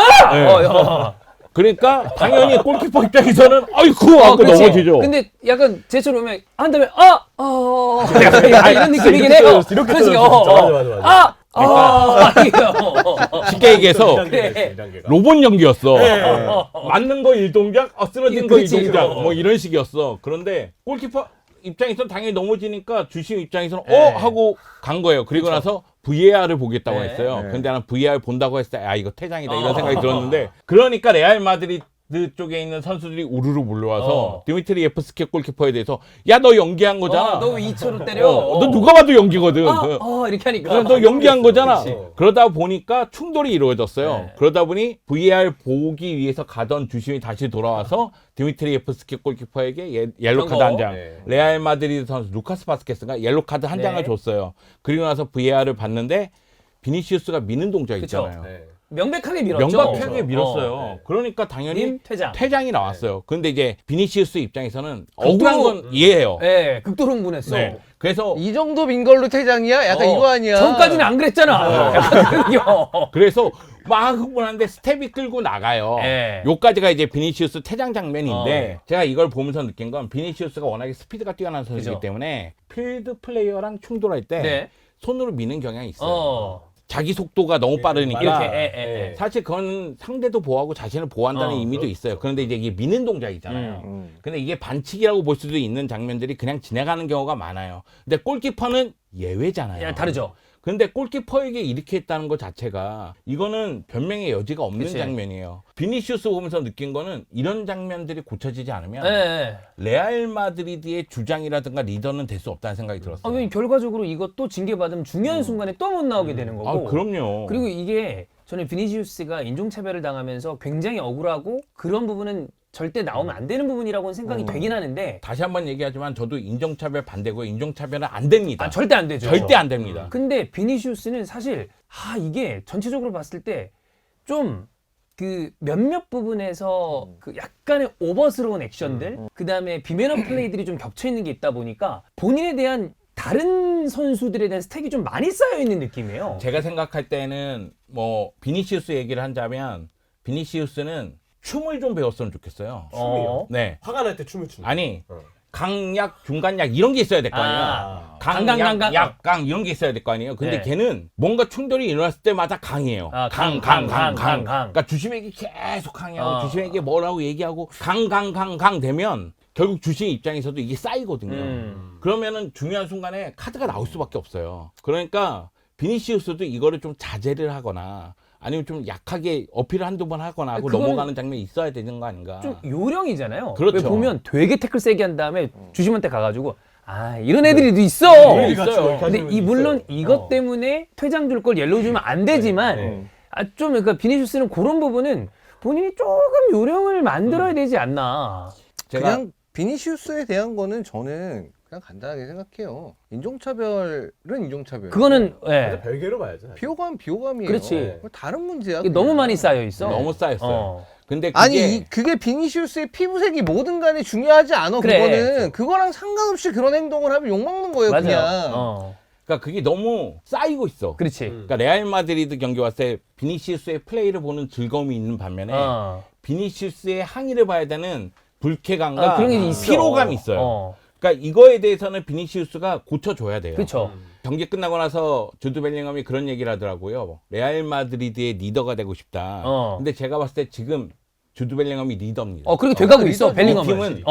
그러니까 당연히 골키퍼 입장에서는 아이쿠 하고 그치. 넘어지죠. 근데 약간 제처럼 오면 한 다음에 약간 이런 느낌이긴 해요. 이렇게 그래서 떨어졌어. 맞아. 쉽게 얘기해서 그래. 로봇 연기였어. 맞는 거 1동작, 쓰러진 거 그치. 2동작, 뭐 이런 식이었어. 그런데 골키퍼 입장에서는 당연히 넘어지니까 주심 입장에서는 하고 간 거예요. 그리고 나서 VAR을 보겠다고 네. 했어요. 근데 나는 VAR 본다고 했을 때 이거 퇴장이다 이런 생각이 들었는데 그러니까 레알 마드리드 쪽에 있는 선수들이 우르르 몰려와서 디미트리 예프스키 골키퍼에 대해서 야 너 연기한 거잖아. 너 왜 2초로 때려? 너 누가 봐도 연기거든. 이렇게 하니까. 너 연기한 거잖아. 그렇지. 그러다 보니까 충돌이 이루어졌어요. 네. 그러다 보니 VAR 보기 위해서 가던 주심이 다시 돌아와서 디미트리 예프스키 골키퍼에게 옐로 카드 한 장, 네. 레알 마드리드 선수 루카스 바스케스가 옐로 카드 한 네. 장을 줬어요. 그리고 나서 VAR을 봤는데 비니시우스가 미는 동작 그쵸. 있잖아요. 네. 명백하게 밀었죠. 명백하게 밀었어요. 네. 그러니까 당연히 님 퇴장. 퇴장이 나왔어요. 근데 이제 비니시우스 입장에서는 극도로- 억울한 건 이해해요. 네, 극도로 흥분했어. 네. 그래서 이 정도 민 걸로 퇴장이야? 약간 이거 아니야? 전까지는 안 그랬잖아. 약간 그런겨. 그래서 막 흥분한데 스텝이 끌고 나가요. 네. 요까지가 이제 비니시우스 퇴장 장면인데 네. 제가 이걸 보면서 느낀 건 비니시우스가 워낙에 스피드가 뛰어난 선수이기 그죠. 때문에 필드 플레이어랑 충돌할 때 네. 손으로 미는 경향이 있어요. 자기 속도가 너무 예, 빠르니까 이렇게, 예. 사실 그건 상대도 보호하고 자신을 보호한다는 의미도 그렇죠. 있어요. 그런데 이제 이게 미는 동작이잖아요. 음. 근데 이게 반칙이라고 볼 수도 있는 장면들이 그냥 지나가는 경우가 많아요. 근데 골키퍼는 예외잖아요. 야, 다르죠. 근데 골키퍼에게 이렇게 했다는 것 자체가 이거는 변명의 여지가 없는 그치. 장면이에요. 비니시우스 보면서 느낀 거는 이런 장면들이 고쳐지지 않으면 네. 레알 마드리드의 주장이라든가 리더는 될 수 없다는 생각이 들었어요. 왜냐면 결과적으로 이것도 징계받으면 중요한 순간에 또 못 나오게 되는 거고. 그럼요. 그리고 이게 저는 비니시우스가 인종차별을 당하면서 굉장히 억울하고 그런 부분은 절대 나오면 안 되는 부분이라고는 생각이 되긴 하는데 다시 한번 얘기하지만 저도 인종차별 반대고 인종차별은 안 됩니다. 절대 안 되죠. 절대 안 됩니다. 근데 비니시우스는 사실 이게 전체적으로 봤을 때 좀 그 몇몇 부분에서 그 약간의 오버스러운 액션들 그다음에 비매너 플레이들이 좀 겹쳐 있는 게 있다 보니까 본인에 대한 다른 선수들에 대한 스택이 좀 많이 쌓여 있는 느낌이에요. 제가 생각할 때는 뭐 비니시우스 얘기를 한다면 비니시우스는 춤을 좀 배웠으면 좋겠어요. 어. 네. 화가 날 때 춤을 추는. 아니 어. 강약, 중간약 이런 게 있어야 될 거 아니야. 강강. 약강 이런 게 있어야 될 거 아니에요. 근데 네. 걔는 뭔가 충돌이 일어났을 때마다 강해요. 강. 그러니까 주심에게 계속 강해하고 주심에게 뭐라고 얘기하고 강 되면 결국 주심 입장에서도 이게 쌓이거든요. 그러면은 중요한 순간에 카드가 나올 수밖에 없어요. 그러니까 비니시우스도 이거를 좀 자제를 하거나 아니면 좀 약하게 어필을 한두 번 하거나 하고 그거는 넘어가는 장면이 있어야 되는 거 아닌가. 좀 요령이잖아요. 그렇죠. 왜 보면 되게 태클 세게 한 다음에 주심한테 가가지고 이런 애들이 있어. 네, 있어요. 근데 물론 이것 때문에 퇴장 줄 걸 옐로우 주면 안 되지만 네. 좀 그러니까 비니시우스는 그런 부분은 본인이 조금 요령을 만들어야 되지 않나. 제가 그냥 비니시우스에 대한 거는 저는 그냥 간단하게 생각해요. 인종차별은 인종차별. 그거는 완전 별개로 봐야죠. 사실. 비호감 비호감이에요. 그렇지. 그거 다른 문제야. 이게 그냥. 너무 많이 쌓여 있어. 너무 쌓였어요. 어. 근데 그게 아니 그게 비니시우스의 피부색이 뭐든 간에 중요하지 않아. 그래. 그거는 그거랑 상관없이 그런 행동을 하면 욕먹는 거예요. 맞아요. 그냥. 그러니까 그게 너무 쌓이고 있어. 그렇지. 그러니까 레알 마드리드 경기 왔을 때 비니시우스의 플레이를 보는 즐거움이 있는 반면에 비니시우스의 항의를 봐야 되는 불쾌감과 그런 게 있어. 피로감이 있어요. 그러니까 이거에 대해서는 비니시우스가 고쳐줘야 돼요. 그렇죠. 경기 끝나고 나서 주드 벨링엄이 그런 얘기를 하더라고요. 레알 마드리드의 리더가 되고 싶다. 근데 제가 봤을 때 지금 주드 벨링엄이 리더입니다. 그렇게 돼가고 그 있어. 리더 벨링엄은. 팀은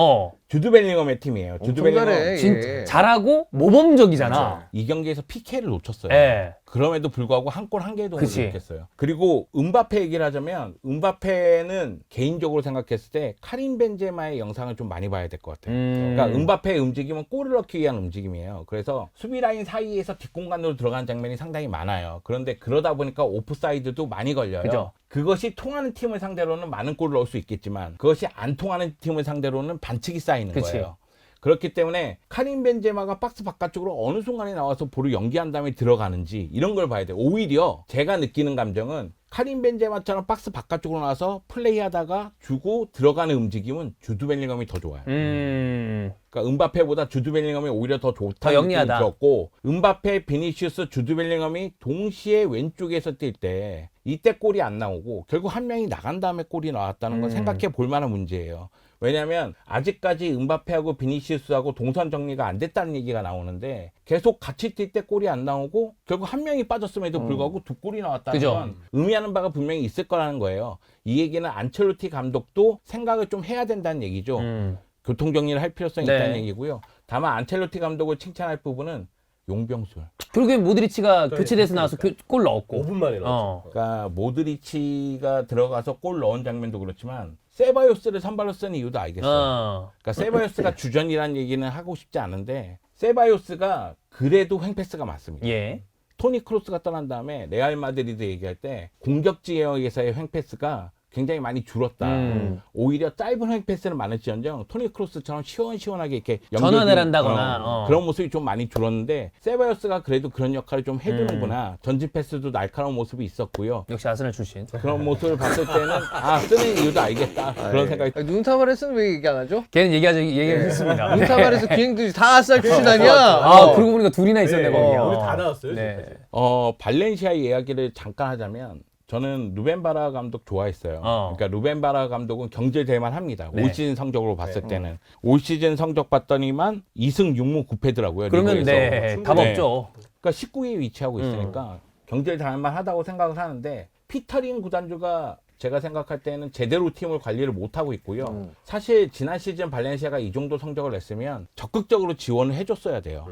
주드 벨링엄의 팀이에요. 주드 엄청 벨링엄 잘해. 진짜 예. 잘하고 모범적이잖아. 이 경기에서 PK를 놓쳤어요. 예. 그럼에도 불구하고 한 골 한 개도 못 그치. 넣겠어요. 그리고 음바페 얘기를 하자면 음바페는 개인적으로 생각했을 때 카림 벤제마의 영상을 좀 많이 봐야 될 것 같아요. 그러니까 음바페의 움직임은 골을 넣기 위한 움직임이에요. 그래서 수비 라인 사이에서 뒷공간으로 들어가는 장면이 상당히 많아요. 그런데 그러다 보니까 오프사이드도 많이 걸려요. 그죠. 그것이 통하는 팀을 상대로는 많은 골을 넣을 수 있겠지만 그것이 안 통하는 팀을 상대로는 반칙이 쌓이는 그치. 거예요. 그렇기 때문에 카림 벤제마가 박스 바깥쪽으로 어느 순간에 나와서 볼을 연기한 다음에 들어가는지 이런 걸 봐야 돼요. 오히려 제가 느끼는 감정은 카림 벤제마처럼 박스 바깥쪽으로 나와서 플레이하다가 주고 들어가는 움직임은 주드 벨링엄이 더 좋아요. 그러니까 음바페보다 주드 벨링엄이 오히려 더 좋다는 더 영리하다. 느낌이 들었고 음바페, 비니시우스, 주드 벨링엄이 동시에 왼쪽에서 뛸 때 이때 골이 안 나오고 결국 한 명이 나간 다음에 골이 나왔다는 건 생각해 볼 만한 문제예요. 왜냐하면 아직까지 음바페하고 비니시우스하고 동선 정리가 안 됐다는 얘기가 나오는데 계속 같이 뛸 때 골이 안 나오고 결국 한 명이 빠졌음에도 불구하고 두 골이 나왔다는 그죠. 건 의미하는 바가 분명히 있을 거라는 거예요. 이 얘기는 안첼로티 감독도 생각을 좀 해야 된다는 얘기죠. 교통정리를 할 필요성이 네. 있다는 얘기고요. 다만 안첼로티 감독을 칭찬할 부분은 용병술. 결국엔 모드리치가 네, 교체돼서 나와서 골 넣었고. 5분 만에 넣었죠. 그러니까 모드리치가 들어가서 골 넣은 장면도 그렇지만 세바요스를 선발로 쓰는 이유도 알겠어요. 어. 그러니까 세바요스가 주전이라는 얘기는 하고 싶지 않은데 세바요스가 그래도 횡패스가 많습니다. 예. 토니 크로스가 떠난 다음에 레알 마드리드 얘기할 때 공격 지역에서의 횡패스가 굉장히 많이 줄었다. 오히려 짧은 횡패스는 많을지언정 토니 크로스처럼 시원시원하게 이렇게 전환을 한다거나, 그런 모습이 좀 많이 줄었는데 세바요스가 그래도 그런 역할을 좀 해주는구나. 전진 패스도 날카로운 모습이 있었고요. 역시 아스날 출신. 그런 모습을 봤을 때는 쓰는 이유도 알겠다. 그런 생각이. 눈타바레스는 왜 얘기 안 하죠? 걔는 얘기했습니다. 눈타바레스 비행들이 다 아스날 출신 아니야? 아, 그러고 보니까 둘이나 있었네, 네, 거기. 우리 다 나왔어요. 네. 지금까지. 발렌시아 이야기를 잠깐 하자면 저는 루벤 바라 감독 좋아했어요. 그러니까 루벤 바라 감독은 경질될만 합니다. 네. 올 시즌 성적으로 봤을 때는. 올 시즌 성적 봤더니만 2승 6무 9패더라고요. 그러면 리그에서. 네, 답 네. 없죠. 그러니까 19위에 위치하고 있으니까 경질될만 하다고 생각을 하는데 피터링 구단주가 제가 생각할 때는 제대로 팀을 관리를 못하고 있고요. 사실 지난 시즌 발렌시아가 이 정도 성적을 냈으면 적극적으로 지원을 해줬어야 돼요.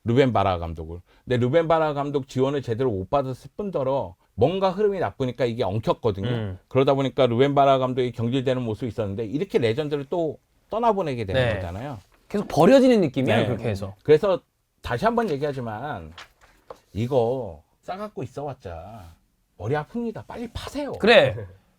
루벤 바라 감독을. 근데 루벤 바라 감독 지원을 제대로 못 받았을 뿐더러 뭔가 흐름이 나쁘니까 이게 엉켰거든요. 그러다 보니까 루벤 바라 감독이 경질되는 모습이 있었는데 이렇게 레전드를 또 떠나보내게 되는 네. 거잖아요. 계속 버려지는 느낌이야, 네. 그렇게 해서. 그래서 다시 한번 얘기하지만 이거 싸갖고 있어봤자 머리 아픕니다. 빨리 파세요. 그래.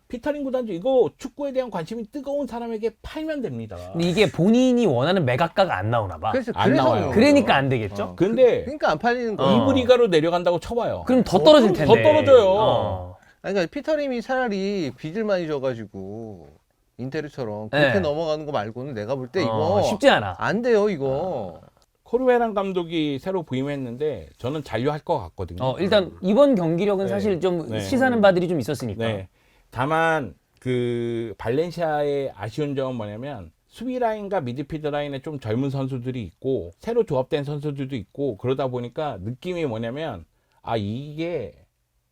피터링 구단주 이거 축구에 대한 관심이 뜨거운 사람에게 팔면 됩니다. 근데 이게 본인이 원하는 매각가가 안 나오나 봐. 그래서 안 나와요. 그러니까 안 되겠죠? 근데 그러니까 안 팔리는 거야. 어. 2부 리가로 내려간다고 쳐봐요. 그럼 더 떨어질 텐데. 더 떨어져요. 아니, 그러니까 피터림이 차라리 빚을 많이 져가지고 인테르처럼 그렇게 네. 넘어가는 거 말고는 내가 볼 때 이거 쉽지 않아. 안 돼요 이거. 코르베란 감독이 새로 부임했는데 저는 잔류할 것 같거든요. 일단 이번 경기력은 네. 사실 좀 네. 시사하는 바들이 좀 있었으니까. 네. 다만 그 발렌시아의 아쉬운 점은 뭐냐면 수비 라인과 미드필드 라인에 좀 젊은 선수들이 있고 새로 조합된 선수들도 있고 그러다 보니까 느낌이 뭐냐면 이게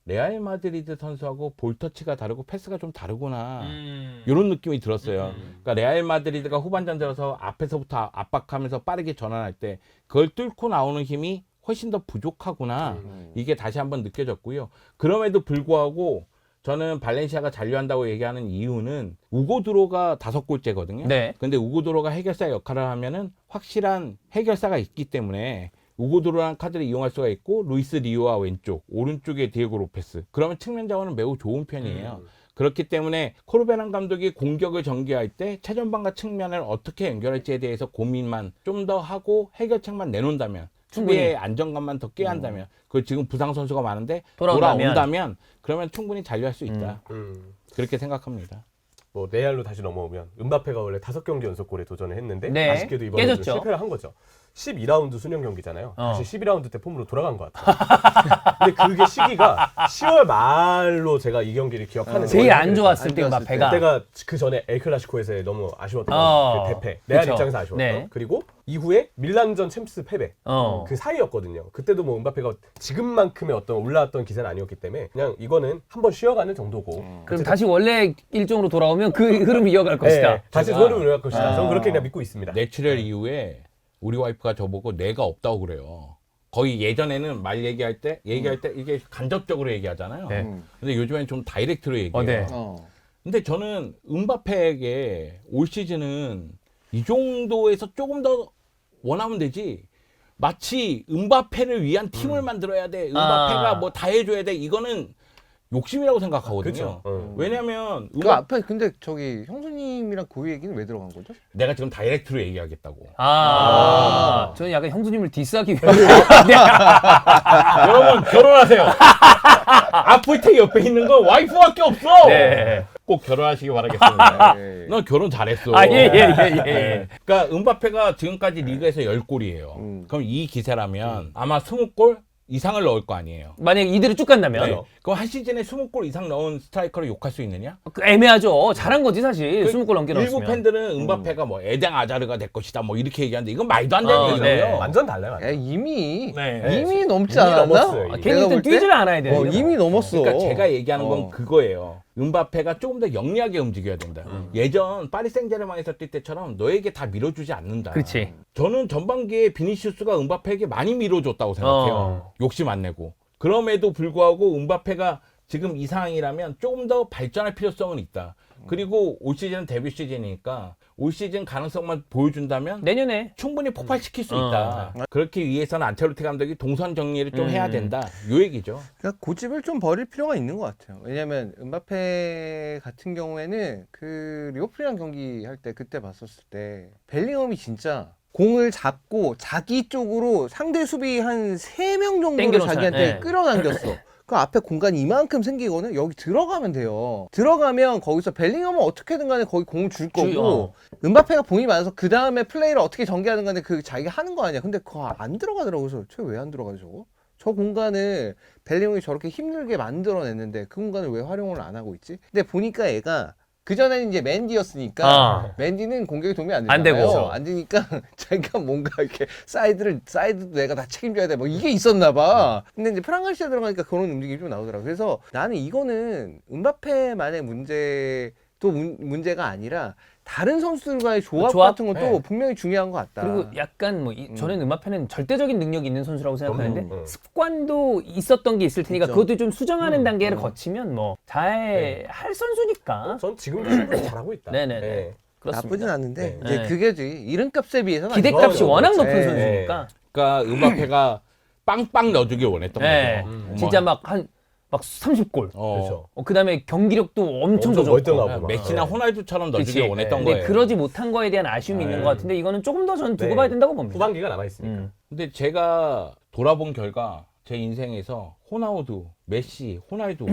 레알 마드리드 선수하고 볼 터치가 다르고 패스가 좀 다르구나. 이런 느낌이 들었어요. 그러니까 레알 마드리드가 후반전 들어서 앞에서부터 압박하면서 빠르게 전환할 때 그걸 뚫고 나오는 힘이 훨씬 더 부족하구나. 이게 다시 한번 느껴졌고요. 그럼에도 불구하고 저는 발렌시아가 잔류한다고 얘기하는 이유는 우고드로가 5골째거든요. 네. 근데 우고드로가 해결사 역할을 하면은 확실한 해결사가 있기 때문에 우고드로라는 카드를 이용할 수가 있고 루이스 리오와 왼쪽, 오른쪽에 디에고 로페스. 그러면 측면 자원은 매우 좋은 편이에요. 그렇기 때문에 코르베란 감독이 공격을 전개할 때 최전방과 측면을 어떻게 연결할지에 대해서 고민만 좀 더 하고 해결책만 내놓는다면 수비의 안정감만 더 꾀한다면 그 지금 부상 선수가 많은데 돌아온다면 그러면 충분히 잔류할 수 있다. 그렇게 생각합니다. 뭐 레알로 다시 넘어오면 음바페가 원래 5경기 연속골에 도전을 했는데 네. 아쉽게도 이번에 깨졌죠. 실패를 한 거죠. 12라운드 수년 경기잖아요. 다시 12라운드 때 폼으로 돌아간 것 같아요. 근데 그게 시기가 10월 말로 제가 이 경기를 기억하는데 제일 안 좋았을 안 때 좋았을 음바페가. 그때가 그 전에 엘클라시코에서 너무 아쉬웠던 그 대패. 그쵸. 레알 입장에서 아쉬웠던. 네. 그리고 이후에 밀란전 챔스 패배. 그 사이였거든요. 그때도 뭐 음바페가 지금만큼의 어떤 올라왔던 기세는 아니었기 때문에 그냥 이거는 한번 쉬어가는 정도고. 그럼 다시 원래 일정으로 돌아오면 그 흐름을 이어갈 것이다. 네, 다시 제가- 소름을 내갈 것이다. 저는 그렇게 그냥 믿고 있습니다. 내추럴 이후에 우리 와이프가 저보고 뇌가 없다고 그래요. 거의 예전에는 말 얘기할 때 이게 간접적으로 얘기하잖아요. 네. 근데 요즘엔 좀 다이렉트로 얘기해요. 네. 근데 저는 음바페에게 올 시즌은 이 정도에서 조금 더 원하면 되지. 마치 음바페를 위한 팀을 만들어야 돼. 음바페가 뭐 다 해줘야 돼. 이거는 욕심이라고 생각하거든요. 그렇죠. 왜냐면 그 앞에 근데 저기 형수님이랑 그 얘기는 왜 들어간 거죠? 내가 지금 다이렉트로 얘기하겠다고. 저는 약간 형수님을 디스하기 위해. 여러분 결혼하세요. 아프리테 옆에 있는 건 와이프밖에 없어. 네. 꼭 결혼하시기 바라겠습니다. 네. 넌 결혼 잘했어. 예. 그러니까 음바페가 지금까지 리그에서 10골이에요. 그럼 이 기세라면 아마 20골 이상을 넣을 거 아니에요. 만약에 이대로 쭉 간다면 네. 그럼 한 시즌에 20골 이상 넣은 스트라이커를 욕할 수 있느냐? 애매하죠. 잘한 거지 사실. 20골 넘게 일부 넣었으면. 팬들은 음바페가 뭐 에덴 아자르가 될 것이다 뭐 이렇게 얘기하는데 이건 말도 안 되는 얘기고요. 네. 완전 달라요. 완전. 이미 네. 이미 넘지 이미 않았나? 넘었어요, 이미. 걔는 내가 일단 볼 때? 뛰지를 않아야 돼. 이미 넘었어. 그러니까 제가 얘기하는 건 어. 그거예요. 음바페가 조금 더 영리하게 움직여야 된다. 예전 파리 생제르맹에서 뛸 때처럼 너에게 다 밀어주지 않는다. 그렇지. 저는 전반기에 비니시우스가 음바페에게 많이 밀어줬다고 생각해요. 욕심 안 내고. 그럼에도 불구하고 음바페가 지금 이 상황이라면 조금 더 발전할 필요성은 있다. 그리고 올 시즌은 데뷔 시즌이니까 올 시즌 가능성만 보여준다면 내년에 충분히 폭발시킬 수 있다. 그렇기 위해서는 안첼로티 감독이 동선 정리를 좀 해야 된다. 요 얘기죠. 그러니까 고집을 좀 버릴 필요가 있는 것 같아요. 왜냐하면 음바페 같은 경우에는 그 리버풀이랑 경기 할 때 그때 봤었을 때 벨링엄이 진짜 공을 잡고 자기 쪽으로 상대 수비 한 3명 정도를 땡겨놓잖아. 자기한테 네. 끌어당겼어. 그 앞에 공간이 이만큼 생기거든. 여기 들어가면 돼요. 들어가면 거기서 벨링엄은 어떻게든 간에 거기 공을 줄 거고 음바페가 공이 많아서 그 다음에 플레이를 어떻게 전개하는 간에 그 자기가 하는 거 아니야. 근데 그거 안 들어가더라고. 그래서 쟤 왜 안 들어가지 저거? 저 공간을 벨링엄이 저렇게 힘들게 만들어냈는데 그 공간을 왜 활용을 안 하고 있지? 근데 보니까 얘가 그전에는 이제 맨디였으니까 맨디는 공격에 도움이 안 안 되잖아요. 되고. 안 되니까 자기가 뭔가 이렇게 사이드도 내가 다 책임져야 돼. 뭐 이게 있었나 봐. 근데 이제 프란 가시아 들어가니까 그런 움직임이 좀 나오더라고. 그래서 나는 이거는 음바페만의 문제가 아니라 다른 선수들과의 조합 같은 것도 네. 분명히 중요한 것 같다. 그리고 약간 뭐 저는 음바페는 절대적인 능력이 있는 선수라고 생각하는데 그럼요. 습관도 있었던 게 있을 테니까 있죠. 그것도 좀 수정하는 단계를 거치면 뭐 잘 할 선수니까. 전 지금도 충분히 잘하고 있다. 네네네. 네. 그렇습니다. 나쁘진 않은데 네. 이제 네. 그게지 이름값에 비해서는 기대값이 그럼요. 워낙 높은 네. 선수니까. 그러니까 음바페가 빵빵 넣어주길 원했던 네. 거죠. 진짜 막 30골. 그렇죠. 그다음에 경기력도 엄청 엄청 좋고. 월등하고 막. 메시나 호날두처럼 넣어주길 그치. 원했던 근데 거예요. 그러지 못한 거에 대한 아쉬움이 있는 것 같은데 이거는 조금 더 전 두고 봐야 된다고 봅니다. 후반기가 남아 있으니까. 근데 제가 돌아본 결과 제 인생에서 호나우두, 메시, 호날두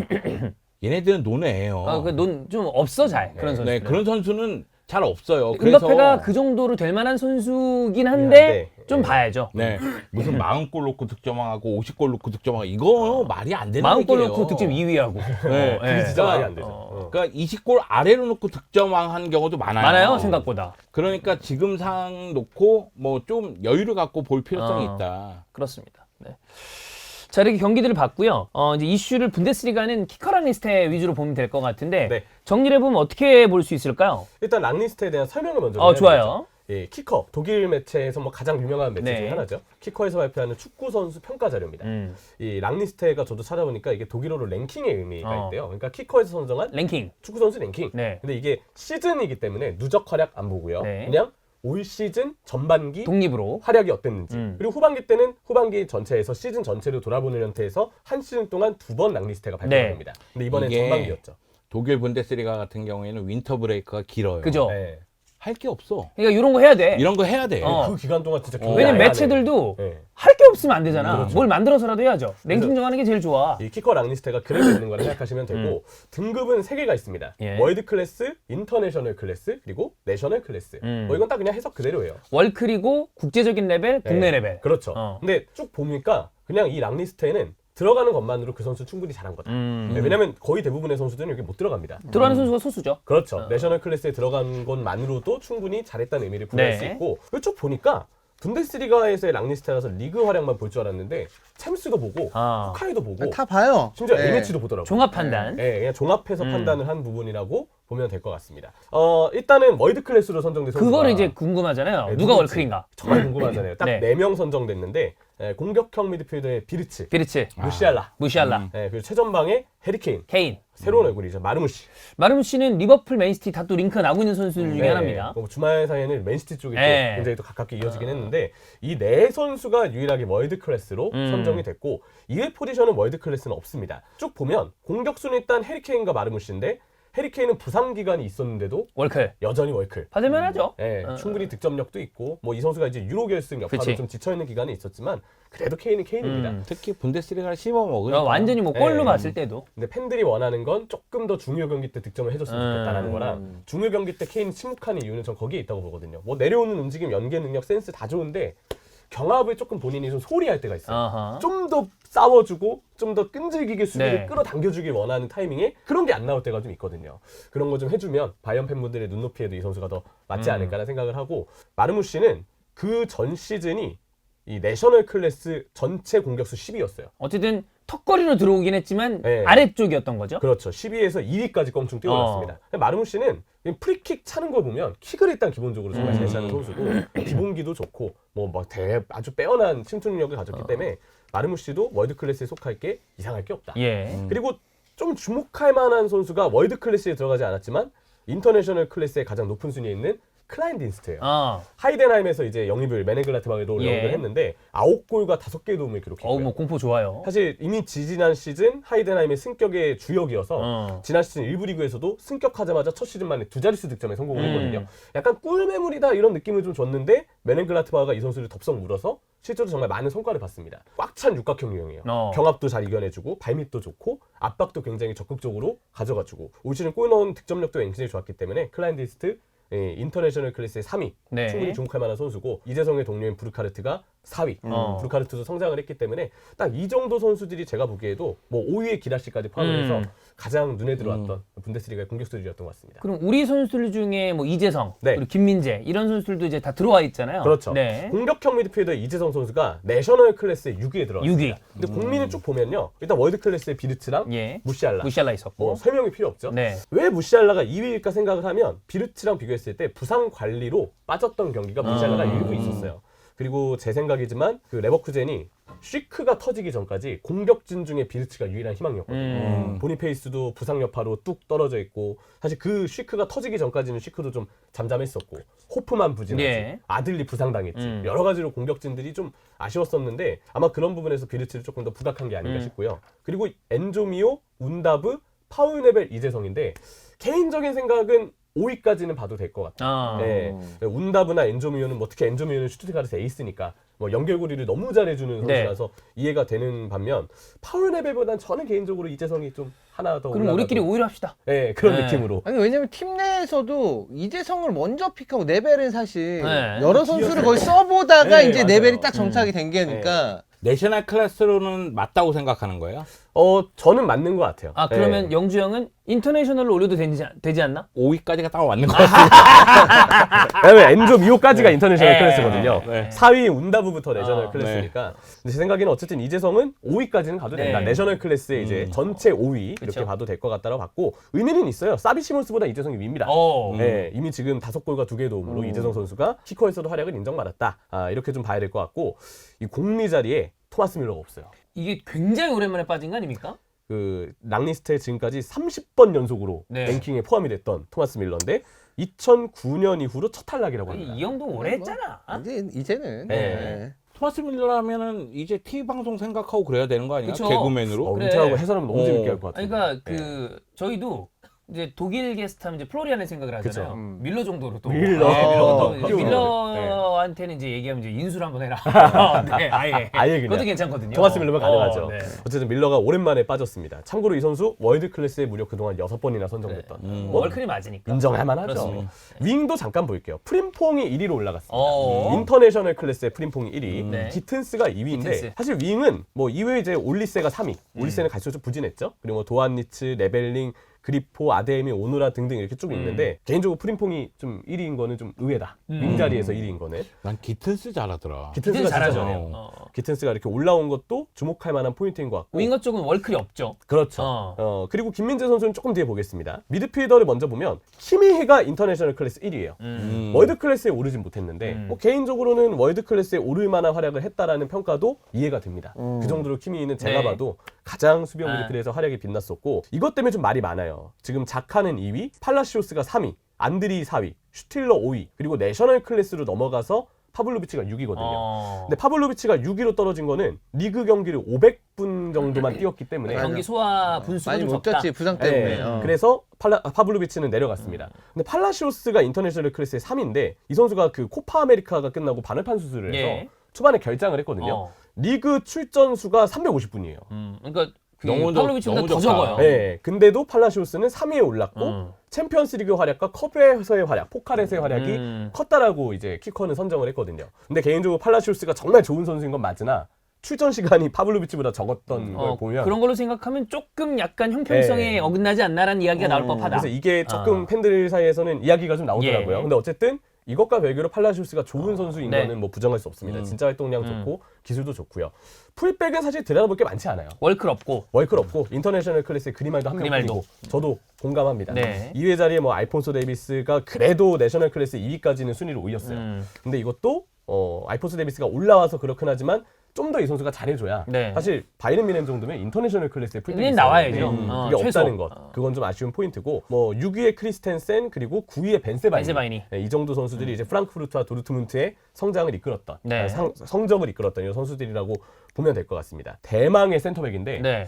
얘네들은 논외예요. 좀 없어 잘 그런 선수. 네, 그런 선수는 잘 없어요. 음바페가 그 정도로 될 만한 선수긴 한데 좀 봐야죠. 네, 무슨 40골 넣고 득점하고 50골 넣고 득점하고 이거 말이 안 되는 40골 얘기예요. 넣고 득점 2위하고. 네. 그게 진짜 말이 안 되죠. 그러니까 20골 아래로 넣고 득점한 경우도 많아요. 많아요 생각보다. 그러니까 지금 상 놓고 뭐 좀 여유를 갖고 볼 필요성이 있다. 그렇습니다. 네. 자 이렇게 경기들을 봤고요. 이제 이슈를 분데스리가는 키커랑 리스테 위주로 보면 될 것 같은데 네. 정리를 해보면 어떻게 볼 수 있을까요? 일단 랑리스트에 대한 설명을 먼저 좋아요. 예, 키커 독일 매체에서 뭐 가장 유명한 매체 네. 중에 하나죠. 키커에서 발표하는 축구 선수 평가 자료입니다. 이 랑리스트가 저도 찾아보니까 이게 독일어로 랭킹의 의미가 있대요. 그러니까 키커에서 선정한 랭킹. 축구 선수 랭킹. 네. 근데 이게 시즌이기 때문에 누적 활약 안 보고요. 네. 그냥 올 시즌 전반기 독립으로. 활약이 어땠는지. 그리고 후반기 때는 후반기 전체에서 시즌 전체를 돌아보는 형태에서 한 시즌 동안 2번 랑리스트가 발표됩니다. 근데 이번엔 이게 전반기였죠. 독일 분데스리가 같은 경우에는 윈터 브레이크가 길어요. 그죠? 네. 할 게 없어. 그러니까 이런 거 해야 돼. 이런 거 해야 돼. 그 기간 동안 진짜 경기 왜냐면 아예 안 매체들도 해요. 네. 할 게 없으면 안 되잖아. 뭘 만들어서라도 해야죠. 랭킹 정하는 게 제일 좋아. 이 키커 랑리스트가 그래서 있는 거라 생각하시면 되고 등급은 3개가 있습니다. 예. 월드 클래스, 인터내셔널 클래스, 그리고 내셔널 클래스. 뭐 이건 딱 그냥 해석 그대로예요. 월클이고 국제적인 레벨, 국내 레벨. 그렇죠. 근데 쭉 보니까 그냥 이 랑리스트에는 들어가는 것만으로 그 선수 충분히 잘한 거다. 네, 왜냐면 거의 대부분의 선수들은 여기 못 들어갑니다. 들어가는 선수가 소수죠. 그렇죠. 내셔널 클래스에 들어간 것만으로도 충분히 잘했다는 의미를 부여할 네. 수 있고 쭉 보니까 분데스리가에서의 랑리스트라서 리그 활약만 볼 줄 알았는데 챔스도 보고 호카이도 보고 다 봐요. 심지어 네. A매치도 보더라고요. 종합 판단. 네, 그냥 종합해서 판단을 한 부분이라고 보면 될 것 같습니다. 일단은 월드 클래스로 선정된 선수가 그거를 이제 궁금하잖아요. 네, 누가 누구지? 월클인가? 정말 궁금하잖아요. 딱 네. 4명 선정됐는데 공격형 미드필더의 비르츠, 비르츠, 무시알라, 무시알라, 그리고 최전방의 해리케인, 케인. 새로운 얼굴이죠. 마르무시. 마르무시는 리버풀, 맨시티 다 또 링크가 나고 있는 선수들 중에 하나입니다. 뭐 주말 사이에는 맨시티 쪽이 또 네. 굉장히 또 가깝게 이어지긴 했는데 이 네 선수가 유일하게 월드 클래스로 선정이 됐고 이외 포지션은 월드 클래스는 없습니다. 쭉 보면 공격수는 일단 해리케인과 마르무시인데 해리케인은 부상 기간이 있었는데도 월클. 여전히 월클. 받을만 하죠. 네, 충분히 득점력도 있고 뭐 이 선수가 이제 유로 결승 역할로 그치. 좀 지쳐 있는 기간이 있었지만 그래도 케인은 케인입니다. 특히 분데스리가를 씹어 먹으니까. 완전히 뭐 골로 네. 봤을 때도. 근데 팬들이 원하는 건 조금 더 중요 경기 때 득점을 해줬으면 좋겠다라는 거라 중요 경기 때 케인이 침묵하는 이유는 전 거기에 있다고 보거든요. 뭐 내려오는 움직임, 연계 능력, 센스 다 좋은데 경합을 조금 본인이 좀 소홀히 할 때가 있어요. 좀 더 싸워주고 좀 더 끈질기게 수비를 네. 끌어당겨주길 원하는 타이밍에 그런 게 안 나올 때가 좀 있거든요. 그런 거 좀 해주면 바이언 팬분들의 눈높이에도 이 선수가 더 맞지 않을까라는 생각을 하고 마르무시는 그 전 시즌이 이 내셔널 클래스 전체 공격수 10위였어요. 어쨌든 턱걸이로 들어오긴 했지만 네. 아래쪽이었던 거죠. 그렇죠. 10위에서 2위까지 껑충 뛰어났습니다. 마르무시는 프리킥 차는 걸 보면 킥을 일단 기본적으로 정말 잘 차는 선수고 기본기도 좋고 아주 빼어난 침투 능력을 가졌기 때문에 마르무시도 월드 클래스에 속할 게 이상할 게 없다. 예. 그리고 좀 주목할 만한 선수가 월드 클래스에 들어가지 않았지만 인터내셔널 클래스의 가장 높은 순위에 있는 클라인딘스트예요. 아. 하이덴하임에서 이제 영입을 메넨글라트바흐로 예. 영입을 했는데 9골과 5개의 도움을 기록했고요. 뭐 공포 좋아요. 사실 이미 지난 시즌 하이덴하임의 승격의 주역이어서 지난 시즌 1부 리그에서도 승격하자마자 첫 시즌 만에 2자릿수 득점에 성공을 했거든요. 약간 꿀매물이다 이런 느낌을 좀 줬는데 메넨글라트바흐가 이 선수를 덥석 물어서 실제로 정말 많은 성과를 봤습니다. 꽉 찬 육각형 유형이에요. 경합도 잘 이겨내주고 발밑도 좋고 압박도 굉장히 적극적으로 가져가주고 올 시즌 골 넣은 득점력도 굉장히 좋았기 때문에 클라인디스트 인터내셔널 클래스의 3위 네. 충분히 주목할 만한 선수고 이재성의 동료인 브루카르트가 4위 브루카르트도 성장을 했기 때문에 딱 이 정도 선수들이 제가 보기에도 뭐 5위의 기라시까지 포함을 해서 가장 눈에 들어왔던 분데스리가의 공격수들이었던 것 같습니다. 그럼 우리 선수들 중에 뭐 이재성, 네. 그리고 김민재 이런 선수들도 이제 다 들어와 있잖아요. 그렇죠. 네. 공격형 미드필더 이재성 선수가 내셔널 클래스의 6위에 들어갔습니다. 6위. 근데 국민을 쭉 보면요. 일단 월드 클래스의 비르츠랑 예. 무시알라. 무시알라 있었고. 설명이 필요 없죠. 네. 왜 무시알라가 2위일까 생각을 하면 비르츠랑 비교했을 때 부상 관리로 빠졌던 경기가 무시알라가 일부 있었어요. 그리고 제 생각이지만 그 레버쿠젠이 쉬크가 터지기 전까지 공격진 중에 비르츠가 유일한 희망이었거든요. 보니페이스도 부상 여파로 뚝 떨어져 있고 사실 그 쉬크가 터지기 전까지는 쉬크도 좀 잠잠했었고 호프만 부진하지 예. 아들리 부상당했지 여러 가지로 공격진들이 좀 아쉬웠었는데 아마 그런 부분에서 비르츠를 조금 더 부각한 게 아닌가 싶고요. 그리고 엔조미오, 운다브, 파울네벨, 이재성인데 개인적인 생각은 5위까지는 봐도 될 것 같아요. 아. 네. 운다브나 엔조미오는 뭐 특히 엔조미오는 슈투트가르트 에이스니까 뭐 연결고리를 너무 잘해주는 선수라서 이해가 되는 반면 파울네벨보단 저는 개인적으로 이재성이 좀 하나 더 그럼 올라가도 우리끼리 오히려 합시다. 네, 그런 네. 느낌으로 아니 왜냐면 팀 내에서도 이재성을 먼저 픽하고 네벨은 사실 네. 여러 선수를 거의 써보다가 네, 이제 맞아요. 네벨이 딱 정착이 된 게니까 내셔널 클래스로는 맞다고 생각하는 거예요? 저는 맞는 것 같아요. 아 그러면 네. 영주 형은 인터내셔널로 올려도 되지 않나? 5위까지가 딱 맞는 것 같아요. 왜냐면 엔조미오까지가 인터내셔널 네. 클래스거든요. 네. 4위 운다브부터 내셔널 아, 클래스니까. 근데 제 생각에는 어쨌든 이재성은 5위까지는 가도 된다. 네. 내셔널 클래스의 이제 전체 5위 이렇게 그쵸. 봐도 될 것 같다고 봤고 의미는 있어요. 사비 시몬스보다 이재성이 윗니다. 네, 이미 지금 5골과 2개의 도움으로 이재성 선수가 키커에서도 활약을 인정받았다. 이렇게 좀 봐야 될 것 같고 이 공리 자리에 토마스 밀러가 없어요. 이게 굉장히 오랜만에 빠진 거 아닙니까? 그 랑리스트에 지금까지 30번 연속으로 네. 랭킹에 포함이 됐던 토마스 밀러인데 2009년 이후로 첫 탈락이라고 합니다. 이 형도 오래 했잖아. 이제는 네. 토마스 밀러라면은 이제 TV 방송 생각하고 그래야 되는 거 아니야? 그쵸. 개그맨으로? 그래. 은퇴하고 해설하면 너무 재밌게 할 것 같아요. 그러니까 그 저희도 이제 독일 게스트 하면 이제 플로리안을 생각을 하잖아요. 그쵸. 밀러 정도로 또. 밀러. 밀러도 어. 밀러한테는 이제 얘기하면 이제 인수를 한번 해라. 네, 아예. 아예 그냥. 그것도 괜찮거든요. 토마스 밀러면 가능하죠. 네. 어쨌든 밀러가 오랜만에 빠졌습니다. 참고로 이 선수 월드 클래스에 무려 그동안 6번이나 선정됐던 뭐 월클이 맞으니까. 인정할 만하죠. 그렇습니다. 윙도 잠깐 볼게요. 프림퐁이 1위로 올라갔습니다. 어. 인터내셔널 클래스의 프림퐁이 1위, 네. 기튼스가 2위인데 기튼스. 사실 윙은 뭐 이외에 이제 올리세가 3위. 올리세는 갈수록 좀 부진했죠. 그리고 뭐 도안니츠, 레벨링, 그리포, 아데미, 오누라 등등 이렇게 쭉 있는데 개인적으로 프림퐁이 좀 1위인 거는 좀 의외다. 윙 자리에서 1위인 거는. 난 기튼스 잘하더라. 기튼 기튼스가 잘하죠. 잘하죠. 기튼스가 이렇게 올라온 것도 주목할 만한 포인트인 것 같고. 윙어 쪽은 월클이 없죠. 그렇죠. 그리고 김민재 선수는 조금 뒤에 보겠습니다. 미드필더를 먼저 보면 키미헤가 인터내셔널 클래스 1위예요. 월드 클래스에 오르진 못했는데 뭐 개인적으로는 월드 클래스에 오를 만한 활약을 했다라는 평가도 이해가 됩니다. 그 정도로 키미히는 제가 네. 봐도 가장 수비형 미드필드에서 활약이 빛났었고 이것 때문에 좀 말이 많아요. 지금 자카는 2위, 팔라시오스가 3위, 안드리 4위, 슈틸러 5위, 그리고 내셔널 클래스로 넘어가서 파블로비치가 6위거든요. 근데 파블로비치가 6위로 떨어진 거는 리그 경기를 500분 정도만 뛰었기 때문에 경기 소화 분수가 많이 좀 못 적다. 뛰었지 부상 때문에. 네. 그래서 파블로비치는 내려갔습니다. 근데 팔라시오스가 인터내셔널 클래스의 3위인데 이 선수가 그 코파 아메리카가 끝나고 반월판 수술을 해서 예. 초반에 결장을 했거든요. 리그 출전 수가 350분이에요. 그러니까 그 너무 팔로비치보다 너무 더 적다. 적어요. 네. 근데도 팔라시오스는 3위에 올랐고 챔피언스리그 활약과 컵에서의 활약, 포칼에서의 활약이 컸다라고 이제 키커는 선정을 했거든요. 근데 개인적으로 팔라시오스가 정말 좋은 선수인 건 맞으나 출전 시간이 파블로비치보다 적었던 걸 보면 그런 걸로 생각하면 조금 약간 형평성에 네. 어긋나지 않나라는 이야기가 나올 법하다. 그래서 이게 조금 팬들 사이에서는 이야기가 좀 나오더라고요. 예. 근데 어쨌든 이것과 별개로 팔라시오스가 좋은 선수인 네. 거는 뭐 부정할 수 없습니다. 진짜 활동량 좋고 기술도 좋고요. 풀백은 사실 들여다볼 게 많지 않아요. 월클 없고. 월클 없고 인터내셔널 클래스의 그리말도 한 그리말도. 명이고 저도 공감합니다. 네. 2위 자리에 뭐 알폰소 데이비스가 그래도 내셔널 클래스 2위까지는 순위를 올렸어요. 근데 이것도 알폰소 데이비스가 올라와서 그렇긴 하지만 좀 더 이 선수가 잘해줘야 네. 사실 바이른 뮌헨 정도면 인터내셔널 클래스의 풀백이 네, 있어요. 나와야죠. 그게 최소. 없다는 것. 그건 좀 아쉬운 포인트고 뭐 6위의 크리스텐센 그리고 9위의 벤세바이니. 네, 이 정도 선수들이 이제 프랑크푸르트와 도르트문트의 성장을 이끌었던 네. 성적을 이끌었던 이 선수들이라고 보면 될 것 같습니다. 대망의 센터백인데 네.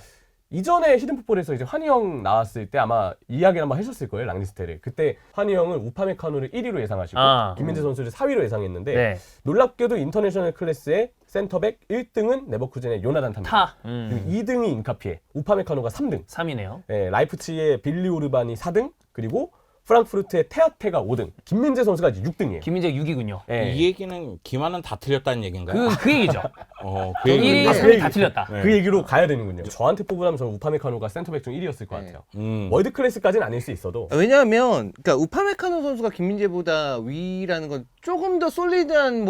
이전에 히든풋볼에서 이제 환희 형 나왔을 때 아마 이야기를 한번 하셨을 거예요. 랑니스테를. 그때 환희 형은 우파메카노를 1위로 예상하시고 김민재 선수를 4위로 예상했는데 네. 놀랍게도 인터내셔널 클래스의 센터백 1등은 레버쿠젠의 요나단 탑입니다. 그리고 2등이 인카피에 우파메카노가 3등. 3위네요. 네, 라이프치히의 빌리 오르반이 4등. 그리고 프랑크푸르트의 테아테가 5등. 김민재 선수가 이제 6등이에요. 김민재 6위군요. 네. 이 얘기는 김하는 다 틀렸다는 얘기인가요? 그 얘기죠. 그 1위, 얘기인데. 3위 다 틀렸다. 네. 그 얘기로 가야 되는군요. 저한테 뽑으라면 저는 우파메카노가 센터백 중 1위였을 것 같아요. 월드 클래스까지는 아닐 수 있어도 왜냐하면 그러니까 우파메카노 선수가 김민재보다 위라는 건 조금 더 솔리드한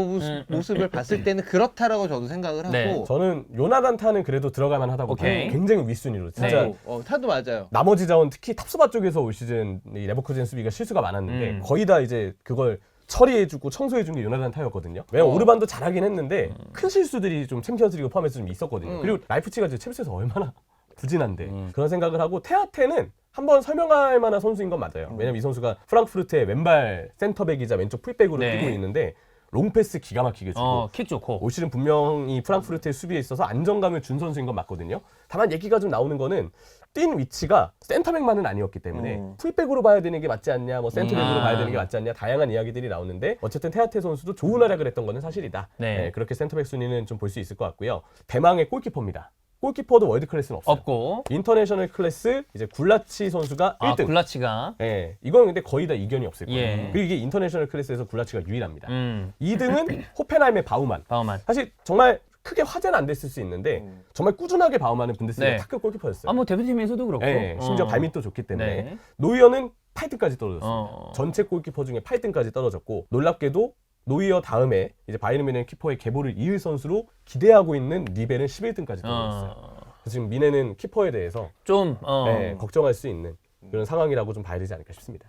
모습을 봤을 때는 그렇다라고 저도 생각을 하고 네. 저는 요나단 타는 그래도 들어갈만 하다고 오케이. 봐요. 굉장히 윗순위로 진짜 네. 타도 맞아요. 나머지 자원 특히 탑스바 쪽에서 올 시즌 이 레버쿠젠 수비가 실수가 많았는데 거의 다 이제 그걸 처리해주고 청소해준 게 요나단 타였거든요. 왜냐면 오르반도 잘하긴 했는데 큰 실수들이 좀 챔피언스리그 포함해서 좀 있었거든요. 그리고 라이프치가 이제 챔스에서 얼마나 부진한데 그런 생각을 하고 테아테는 한번 설명할 만한 선수인 건 맞아요. 왜냐면 이 선수가 프랑크푸르트의 왼발 센터백이자 왼쪽 풀백으로 네. 뛰고 있는데 롱패스 기가 막히게 주고 킥 좋고. 올 시즌 분명히 프랑크푸르트의 수비에 있어서 안정감을 준 선수인 건 맞거든요. 다만 얘기가 좀 나오는 거는 뛴 위치가 센터백만은 아니었기 때문에 풀백으로 봐야 되는 게 맞지 않냐, 뭐 센터백으로 봐야 되는 게 맞지 않냐, 다양한 이야기들이 나오는데 어쨌든 테아테 선수도 좋은 활약을 했던 거는 사실이다. 네. 네, 그렇게 센터백 순위는 좀 볼 수 있을 것 같고요. 대망의 골키퍼입니다. 골키퍼도 월드 클래스는 없어요. 없고. 인터내셔널 클래스 이제 굴라치 선수가 1등. 굴라치가. 예, 이건 근데 거의 다 이견이 없을 거예요. 예. 그리고 이게 인터내셔널 클래스에서 굴라치가 유일합니다. 2등은 호펜하임의 바우만. 바우만. 사실 정말 크게 화제는 안 됐을 수 있는데 정말 꾸준하게 바우만은 분데스리가 네. 탑급 골키퍼였어요. 뭐 대표팀에서도 그렇고. 예, 심지어 발밑도 좋기 때문에 네. 노이어는 8등까지 떨어졌습니다. 전체 골키퍼 중에 8등까지 떨어졌고 놀랍게도 노이어 다음에 이제 바이에른 뮌헨 키퍼의 계보를 이을 선수로 기대하고 있는 리벨은 11등까지 떨어졌어요. 그래서 지금 미네는 키퍼에 대해서 좀 네, 걱정할 수 있는 그런 상황이라고 좀 봐야 되지 않을까 싶습니다.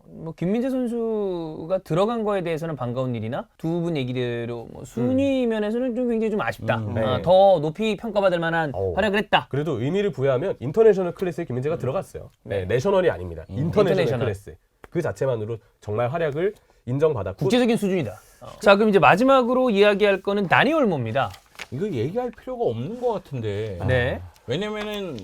뭐 김민재 선수가 들어간 거에 대해서는 반가운 일이나 두 분 얘기대로 뭐 순위 면에서는 좀 굉장히 좀 아쉽다. 네. 더 높이 평가받을 만한 활약을 했다. 그래도 의미를 부여하면 인터내셔널 클래스에 김민재가 들어갔어요. 네, 내셔널이 아닙니다. 인터내셔널 클래스. 그 자체만으로 정말 활약을 인정받았고 국제적인 수준이다. 자, 그럼 이제 마지막으로 이야기할 거는 다니 올모입니다. 이거 얘기할 필요가 없는 것 같은데. 네. 왜냐면은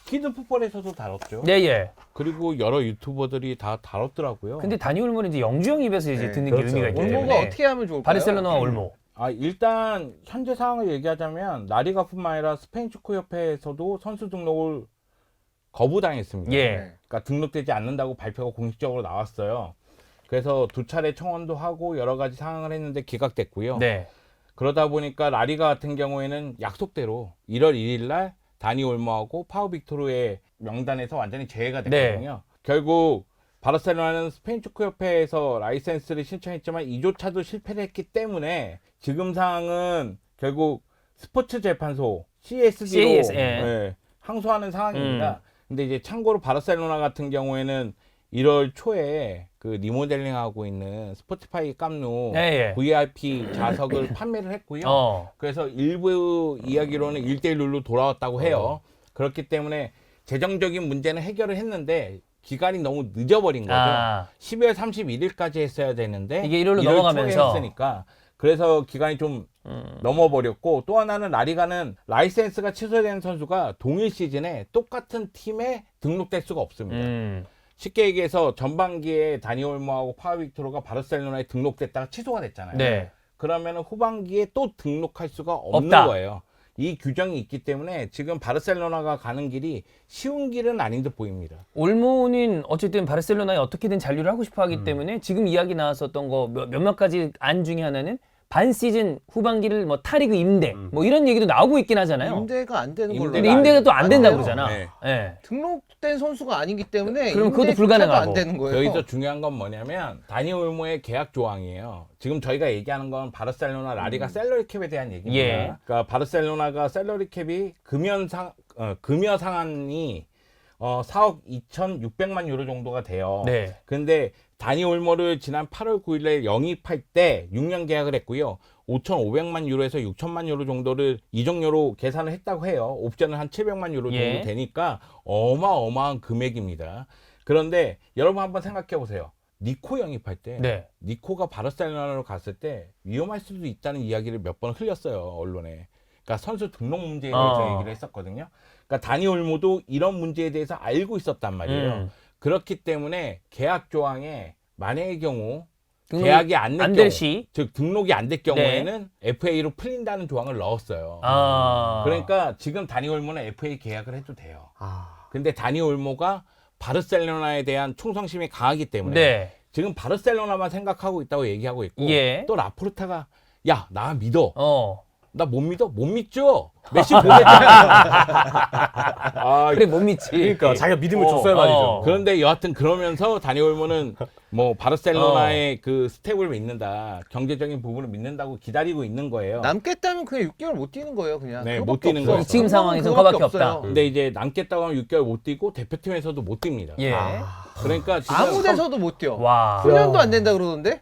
히든풋볼에서도 다뤘죠. 네, 예. 그리고 여러 유튜버들이 다 다뤘더라고요. 근데 다니 올모는 이제 영주형 입에서 이제 듣는 그렇죠. 게 의미가 있기 올모가 때문에. 어떻게 하면 좋을까요? 바르셀로나와 올모. 일단 현재 상황을 얘기하자면 라리가뿐만 아니라 스페인 축구 협회에서도 선수 등록을 거부당했습니다. 예. 그러니까 등록되지 않는다고 발표가 공식적으로 나왔어요. 그래서 두 차례 청원도 하고 여러 가지 상황을 했는데 기각됐고요. 네. 그러다 보니까 라리가 같은 경우에는 약속대로 1월 1일 날 다니 올모하고 파우 빅토르의 명단에서 완전히 제외가 됐거든요. 결국 바르셀로나는 스페인 축구협회에서 라이센스를 신청했지만 이조차도 실패를 했기 때문에 지금 상황은 결국 스포츠 재판소 CSD로 예. 항소하는 상황입니다. 근데 이제 참고로 바르셀로나 같은 경우에는 1월 초에 그 리모델링하고 있는 스포티파이 깜누 VIP 좌석을 판매를 했고요. 그래서 일부 이야기로는 1대1 룰로 돌아왔다고 해요. 그렇기 때문에 재정적인 문제는 해결을 했는데 기간이 너무 늦어버린 거죠. 12월 31일까지 했어야 되는데 이게 1월로 1월 넘어가면서 초에 했으니까 그래서 기간이 좀 넘어버렸고 또 하나는 라리가는 라이센스가 취소된 선수가 동일 시즌에 똑같은 팀에 등록될 수가 없습니다. 쉽게 얘기해서 전반기에 다니 올모하고 파우 빅토르가 바르셀로나에 등록됐다가 취소가 됐잖아요. 네. 그러면 후반기에 또 등록할 수가 없는 없다. 거예요. 이 규정이 있기 때문에 지금 바르셀로나가 가는 길이 쉬운 길은 아닌 듯 보입니다. 올모는 어쨌든 바르셀로나에 어떻게든 잔류를 하고 싶어 하기 때문에 지금 이야기 나왔었던 거 몇몇 가지 안 중에 하나는 반 시즌 후반기를 뭐 타리그 임대 뭐 이런 얘기도 나오고 있긴 하잖아요. 임대가 안 되는 걸로. 근데 임대가 또 안 된다고 돼요. 그러잖아. 네. 네. 등록된 선수가 아니기 때문에 그럼 그것도 임대조차도 불가능하고. 안 되는 거예요. 여기서 중요한 건 뭐냐면 다니 올모의 계약 조항이에요. 지금 저희가 얘기하는 건 바르셀로나 라리가 샐러리 캡에 대한 얘기입니다. 예. 그러니까 바르셀로나가 샐러리 캡이 금연 상한이 4억 2,600만 유로 정도가 돼요. 네. 근데 다니 올모를 지난 8월 9일에 영입할 때 6년 계약을 했고요. 5,500만 유로에서 6천만 유로 정도를 이적료로 계산을 했다고 해요. 옵션은 한 700만 유로 정도 예. 되니까 어마어마한 금액입니다. 그런데 여러분 한번 생각해 보세요. 니코 영입할 때 네. 니코가 바르셀로나로 갔을 때 위험할 수도 있다는 이야기를 몇 번 흘렸어요, 언론에. 그러니까 선수 등록 문제에 대해서 얘기를 했었거든요. 그러니까 다니 올모도 이런 문제에 대해서 알고 있었단 말이에요. 그렇기 때문에 계약 조항에 만약의 경우 계약이 안 될 될 경우, 시. 즉 등록이 안 될 경우에는 FA로 풀린다는 조항을 넣었어요. 아. 그러니까 지금 다니 올모는 FA 계약을 해도 돼요. 아. 근데 다니 올모가 바르셀로나에 대한 충성심이 강하기 때문에 네. 지금 바르셀로나만 생각하고 있다고 얘기하고 있고 예. 또 라포르타가 야, 나 믿어. 어. 나 못 믿어? 못 믿죠? 메시 보냈잖아. 아, 그래 못 믿지. 그러니까 자기가 믿음을 줬어야 말이죠. 그런데 여하튼 그러면서 다니 올모는 뭐 바르셀로나의 그 스텝을 믿는다. 경제적인 부분을 믿는다고 기다리고 있는 거예요. 남겠다면 그냥 6개월 못 뛰는 거예요, 그냥. 네, 그거밖에 못 뛰는 없어요. 거예요. 지금 상황에서 그거밖에 그거밖에 없다. 없어요. 근데 이제 남겠다고 하면 6개월 못 뛰고 대표팀에서도 못 뜁니다. 예. 그러니까 지금 아무 데서도 못 뛰어. 와. 훈련도 안 된다 그러던데?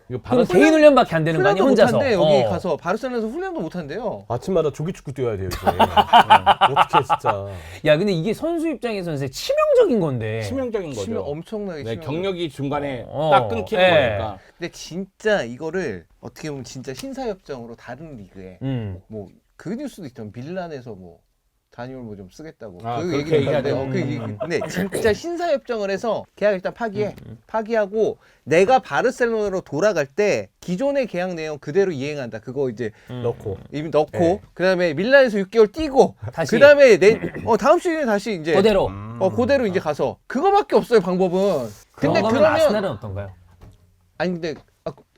이거 그럼 바르셀- 개인 훈련밖에 안 되는 거 아니야 훈련도 혼자서? 못 한대, 여기 어. 가서. 바르셀로나에서 훈련도 못 한대요. 아침마다 조기축구 뛰어야 돼요, 이제. 어떻게 진짜. 야 근데 이게 선수 입장에서는 진짜 치명적인 건데. 치명적인 거죠. 치명 엄청나게 네, 치명. 경력이 중간에 어. 딱 끊기는 예. 거니까. 근데 진짜 이거를 어떻게 보면 진짜 신사협정으로 다른 리그에 뭐 그 뉴스도 있잖아. 밀란에서 뭐 다니올 뭐 좀 쓰겠다고. 아, 그 그렇게 얘기를 얘기하죠. 했는데, 그 얘기. 근데 진짜 신사협정을 해서 계약 일단 파기해. 파기하고 내가 바르셀로나로 돌아갈 때 기존의 계약 내용 그대로 이행한다. 그거 이제 넣고. 이미 넣고 네. 그다음에 밀란에서 6개월 뛰고 다시. 그다음에 다음 시즌에 다시 이제 그대로. 그대로 이제 가서 그거밖에 없어요, 방법은. 근데 그러면 그러면 아스날은 어떤가요? 아니 근데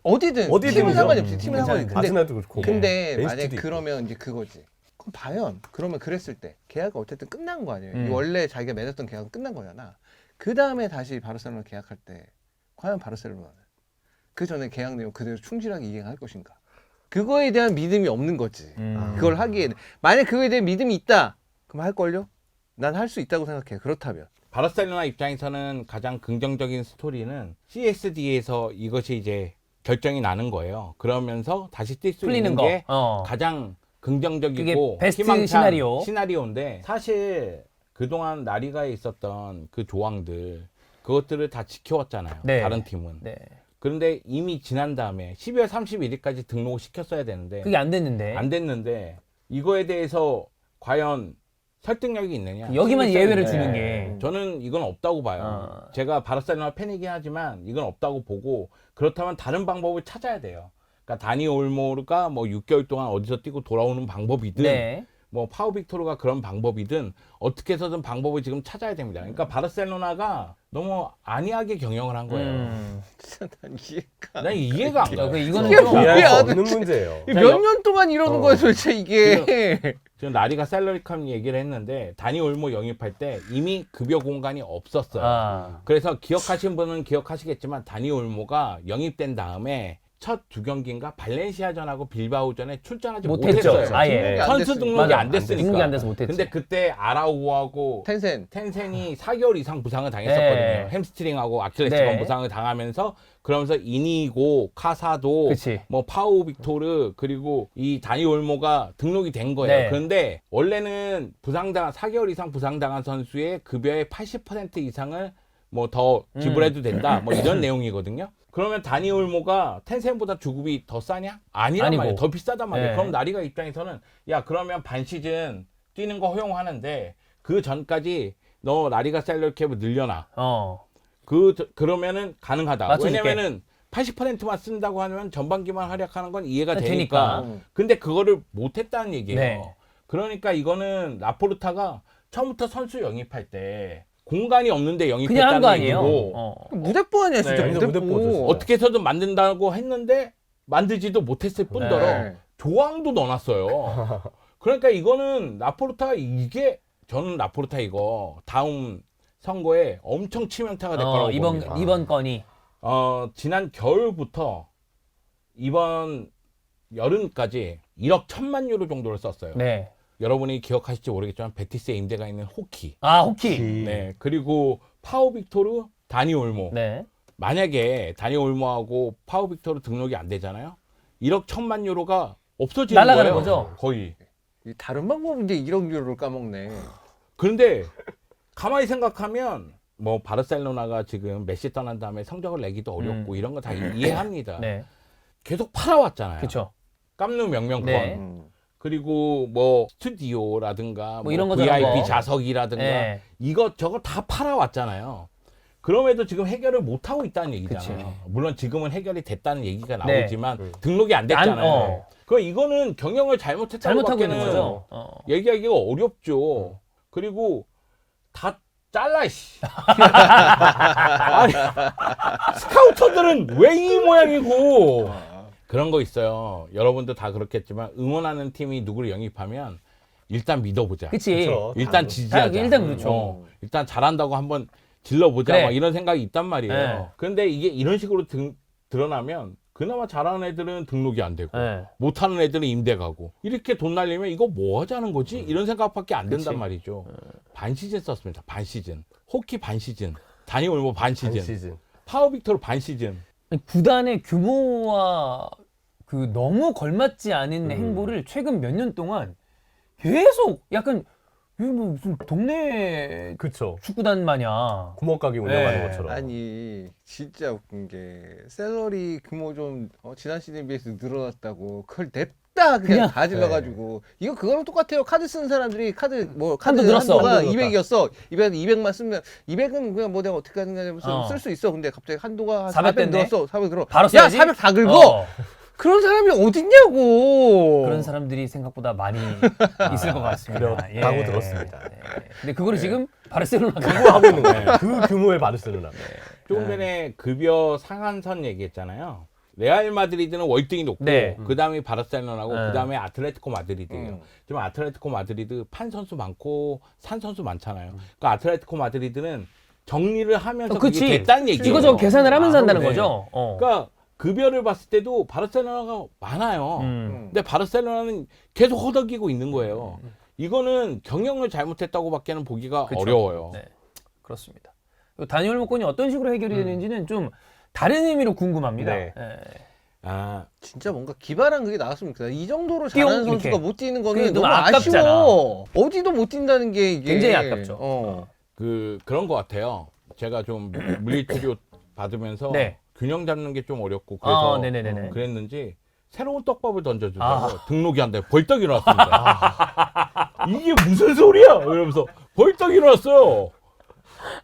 어디든 팀은 어디든이죠. 상관이 없지. 팀은 상관이 없지. 근데 아스날도 그렇고. 근데 네. 만약 NCT 도 그러면 이제 그거지. 그럼 과연 그러면 그랬을 때 계약이 어쨌든 끝난 거 아니에요. 음. 원래 자기가 맺었던 계약은 끝난 거잖아. 그 다음에 다시 바르셀로나 계약할 때 과연 바르셀로나는 그 전에 계약 내용 그대로 충실하게 이행할 것인가? 그거에 대한 믿음이 없는 거지. 그걸 하기에는 만약 그거에 대한 믿음이 있다, 그럼 할 걸요? 난 할 수 있다고 생각해. 그렇다면. 바르셀로나 입장에서는 가장 긍정적인 스토리는 CSD에서 이것이 이제 결정이 나는 거예요. 그러면서 다시 뛸 수 풀리는 있는 거. 게 어. 가장 그게 긍정적이고 베스트 희망찬 시나리오. 시나리오인데 사실 그동안 나리가에 있었던 그 조항들 그것들을 다 지켜왔잖아요. 네. 다른 팀은. 네. 그런데 이미 지난 다음에 12월 31일까지 등록을 시켰어야 되는데 그게 안 됐는데. 안 됐는데 이거에 대해서 과연 설득력이 있느냐? 여기만 힘이 예외를 세는데 주는 게. 저는 이건 없다고 봐요. 어. 제가 바르셀로나 팬이긴 하지만 이건 없다고 보고 그렇다면 다른 방법을 찾아야 돼요. 그러니까 다니 올모가 뭐 6개월 동안 어디서 뛰고 돌아오는 방법이든 네. 뭐 파우 빅토르가 그런 방법이든 어떻게 해서든 방법을 지금 찾아야 됩니다. 그러니까 바르셀로나가 너무 안이하게 경영을 한 거예요. 진짜 난 이해가. 난 이해가 안 가요. 이거는 이게 좀 뭐야? 이해할 수 야, 없는 문제예요. 몇 년 동안 이러는 거야 도대체 이게. 지금 나리가 셀러리캄 얘기를 했는데 다니 올모 영입할 때 이미 급여 공간이 없었어요. 아. 그래서 기억하신 분은 기억하시겠지만 다니 올모가 영입된 다음에 첫 두 경기인가 발렌시아전하고 빌바오전에 출전하지 못했죠. 못했어요. 아예. 선수 등록이 맞아. 안 됐으니까. 등록이 안 돼서 못했지. 근데 그때 아라우하고 텐센이 4개월 이상 부상을 당했었거든요. 네. 햄스트링하고 아킬레스건 네. 부상을 당하면서 그러면서 이니고 카사도 그치. 뭐 파우 빅토르 그리고 이 다니 올모가 등록이 된 거예요. 네. 그런데 원래는 4개월 이상 부상당한 선수의 급여의 80% 이상을 뭐 더 지불해도 된다. 뭐 이런 내용이거든요. 그러면 다니 올모가 텐센보다 주급이 더 싸냐? 아니란 아니고. 말이에요. 더 비싸단 말이에요. 네. 그럼 나리가 입장에서는 야 그러면 반 시즌 뛰는 거 허용하는데 그 전까지 너 라리가 셀러캡을 늘려놔. 그러면은 가능하다. 맞춰줄게. 왜냐면은 80%만 쓴다고 하면 전반기만 활약하는 건 이해가 되니까. 되니까. 근데 그거를 못했다는 얘기예요. 네. 그러니까 이거는 라포르타가 처음부터 선수 영입할 때 공간이 없는데 그냥 한 영입했다는 거 아니에요? 얘기고 무대뽀 아니야 진짜. 네, 완전 무대뽀죠. 어떻게 해서든 만든다고 했는데 만들지도 못했을 뿐더러 네. 조항도 넣어놨어요. 그러니까 이거는 라포르타 이게 저는 라포르타 이거 다음 선거에 엄청 치명타가 될 거라고 봅니다. 이번 건이. 지난 겨울부터 이번 여름까지 1억 1,000만 유로 정도를 썼어요. 네. 여러분이 기억하실지 모르겠지만 베티스에 임대가 있는 호키. 아, 호키. 네. 그리고 파워 빅토르 다니 올모. 네. 만약에 다니 올모하고 파워 빅토르 등록이 안 되잖아요. 1억 1천만 유로가 없어지는 날아가는 거예요. 거죠? 거의. 이 다른 방법인데 1억 유로를 까먹네. 그런데 가만히 생각하면 뭐 바르셀로나가 지금 메시 떠난 다음에 성적을 내기도 어렵고 이런 거 다 이해합니다. 네. 계속 팔아왔잖아요. 그렇죠. 깜누 명명권. 네. 그리고 뭐 스튜디오라든가 뭐 이런 거 VIP 저런 거. 좌석이라든가 네. 이것저것 다 팔아왔잖아요. 그럼에도 지금 해결을 못 하고 있다는 얘기잖아요. 그치. 물론 지금은 해결이 됐다는 얘기가 네. 나오지만 등록이 안 됐잖아요. 그 이거는 경영을 잘못했다고 잘못하고 있는 밖에는 거죠. 얘기하기가 어렵죠. 그리고 다 잘라 씨. 아니, 스카우터들은 왜 이 모양이고 그런 거 있어요. 여러분도 다 그렇겠지만 응원하는 팀이 누구를 영입하면 일단 믿어보자. 그치. 그쵸. 일단 지지하자. 일단 그렇죠. 일단 잘한다고 한번 질러보자. 그래. 막 이런 생각이 있단 말이에요. 네. 그런데 이게 이런 식으로 드러나면 그나마 잘하는 애들은 등록이 안 되고 네. 못하는 애들은 임대 가고 이렇게 돈 날리면 이거 뭐 하자는 거지? 이런 생각밖에 안 든단 그치. 말이죠. 반 시즌 썼습니다. 반 시즌. 호키 반 시즌. 다니 올모 반 시즌. 시즌. 파워 빅토르 반 시즌. 아니, 구단의 규모와 그 너무 걸맞지 않은 행보를 최근 몇 년 동안 계속 약간 이거 뭐 무슨 동네 그쵸. 축구단 마냥 구멍가게 운영하는 네. 것처럼. 아니 진짜 웃긴 게 셀러리 규모 좀 지난 시즌에 비해서 늘어났다고 그걸 냅다 그냥 다 질러가지고 이거 그거랑 똑같아요. 카드 쓰는 사람들이 카드 뭐 카드 한도 늘었어. 한도가 한도 늘었다. 200이었어. 200만 쓰면 200은 그냥 뭐 내가 어떻게 하는가 쓸 수 있어. 근데 갑자기 한도가 한 400 400 됐네? 늘었어. 400 늘어. 바로 야 써야지? 400 다 긁어. 어. 그런 사람이 어딨냐고. 그런 사람들이 생각보다 많이 있을 것 같습니다. 그렇다고 들었습니다. 네. 근데 그거를 지금 바르셀로나가 하고 있는 거예요. 그 규모의 바르셀로나. 조금 전에 급여 상한선 얘기했잖아요. 레알 마드리드는 월등히 높고 네. 그 다음이 바르셀로나고 네. 그 다음에 아틀레티코 마드리드예요. 지금 아틀레티코 마드리드 판 선수 많고 산 선수 많잖아요. 그러니까 아틀레티코 마드리드는 정리를 하면서 그치. 그게 됐다는 얘기예요. 이거저거 계산을 하면서 한다는 네. 거죠. 그러니까 급여를 봤을 때도 바르셀로나가 많아요. 근데 바르셀로나는 계속 허덕이고 있는 거예요. 이거는 경영을 잘못했다고밖에는 보기가 그쵸. 어려워요. 네. 그렇습니다. 다니엘 모건이 어떤 식으로 해결이 되는지는 좀 다른 의미로 궁금합니다. 네. 예. 아, 진짜 뭔가 기발한 그게 나왔으면 좋겠다. 이 정도로 잘하는 띄용 선수가 이렇게. 못 뛰는 그게 거는 너무 너무 아깝잖아. 아쉬워. 어디도 못 뛴다는 게 이게 굉장히 아깝죠. 그런 것 같아요. 제가 좀 물리치료 받으면서 네. 균형 잡는 게 좀 어렵고 그래서 네네네네. 그랬는지 새로운 떡밥을 던져주다가 아. 등록이 안 돼. 벌떡 일어났습니다. 이게 무슨 소리야? 이러면서 벌떡 일어났어요.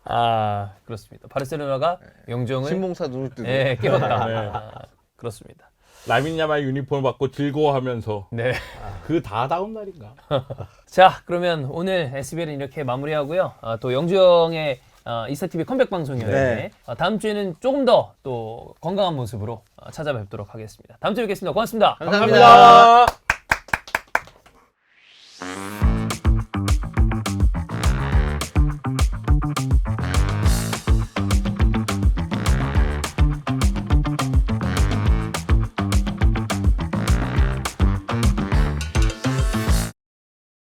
아, 그렇습니다. 바르셀로나가 영정을 신봉사 눈을 뜨고. 예, 깨웠다. 네. 그렇습니다. 라민 야말 유니폼 받고 즐거워하면서 네. 그 다다음 날인가? 자, 그러면 오늘 SBL은 이렇게 마무리하고요. 또 영주형의 이스타TV 컴백 방송이었는데 네. 다음 주에는 조금 더 또 건강한 모습으로 찾아뵙도록 하겠습니다. 다음 주에 뵙겠습니다. 고맙습니다. 감사합니다.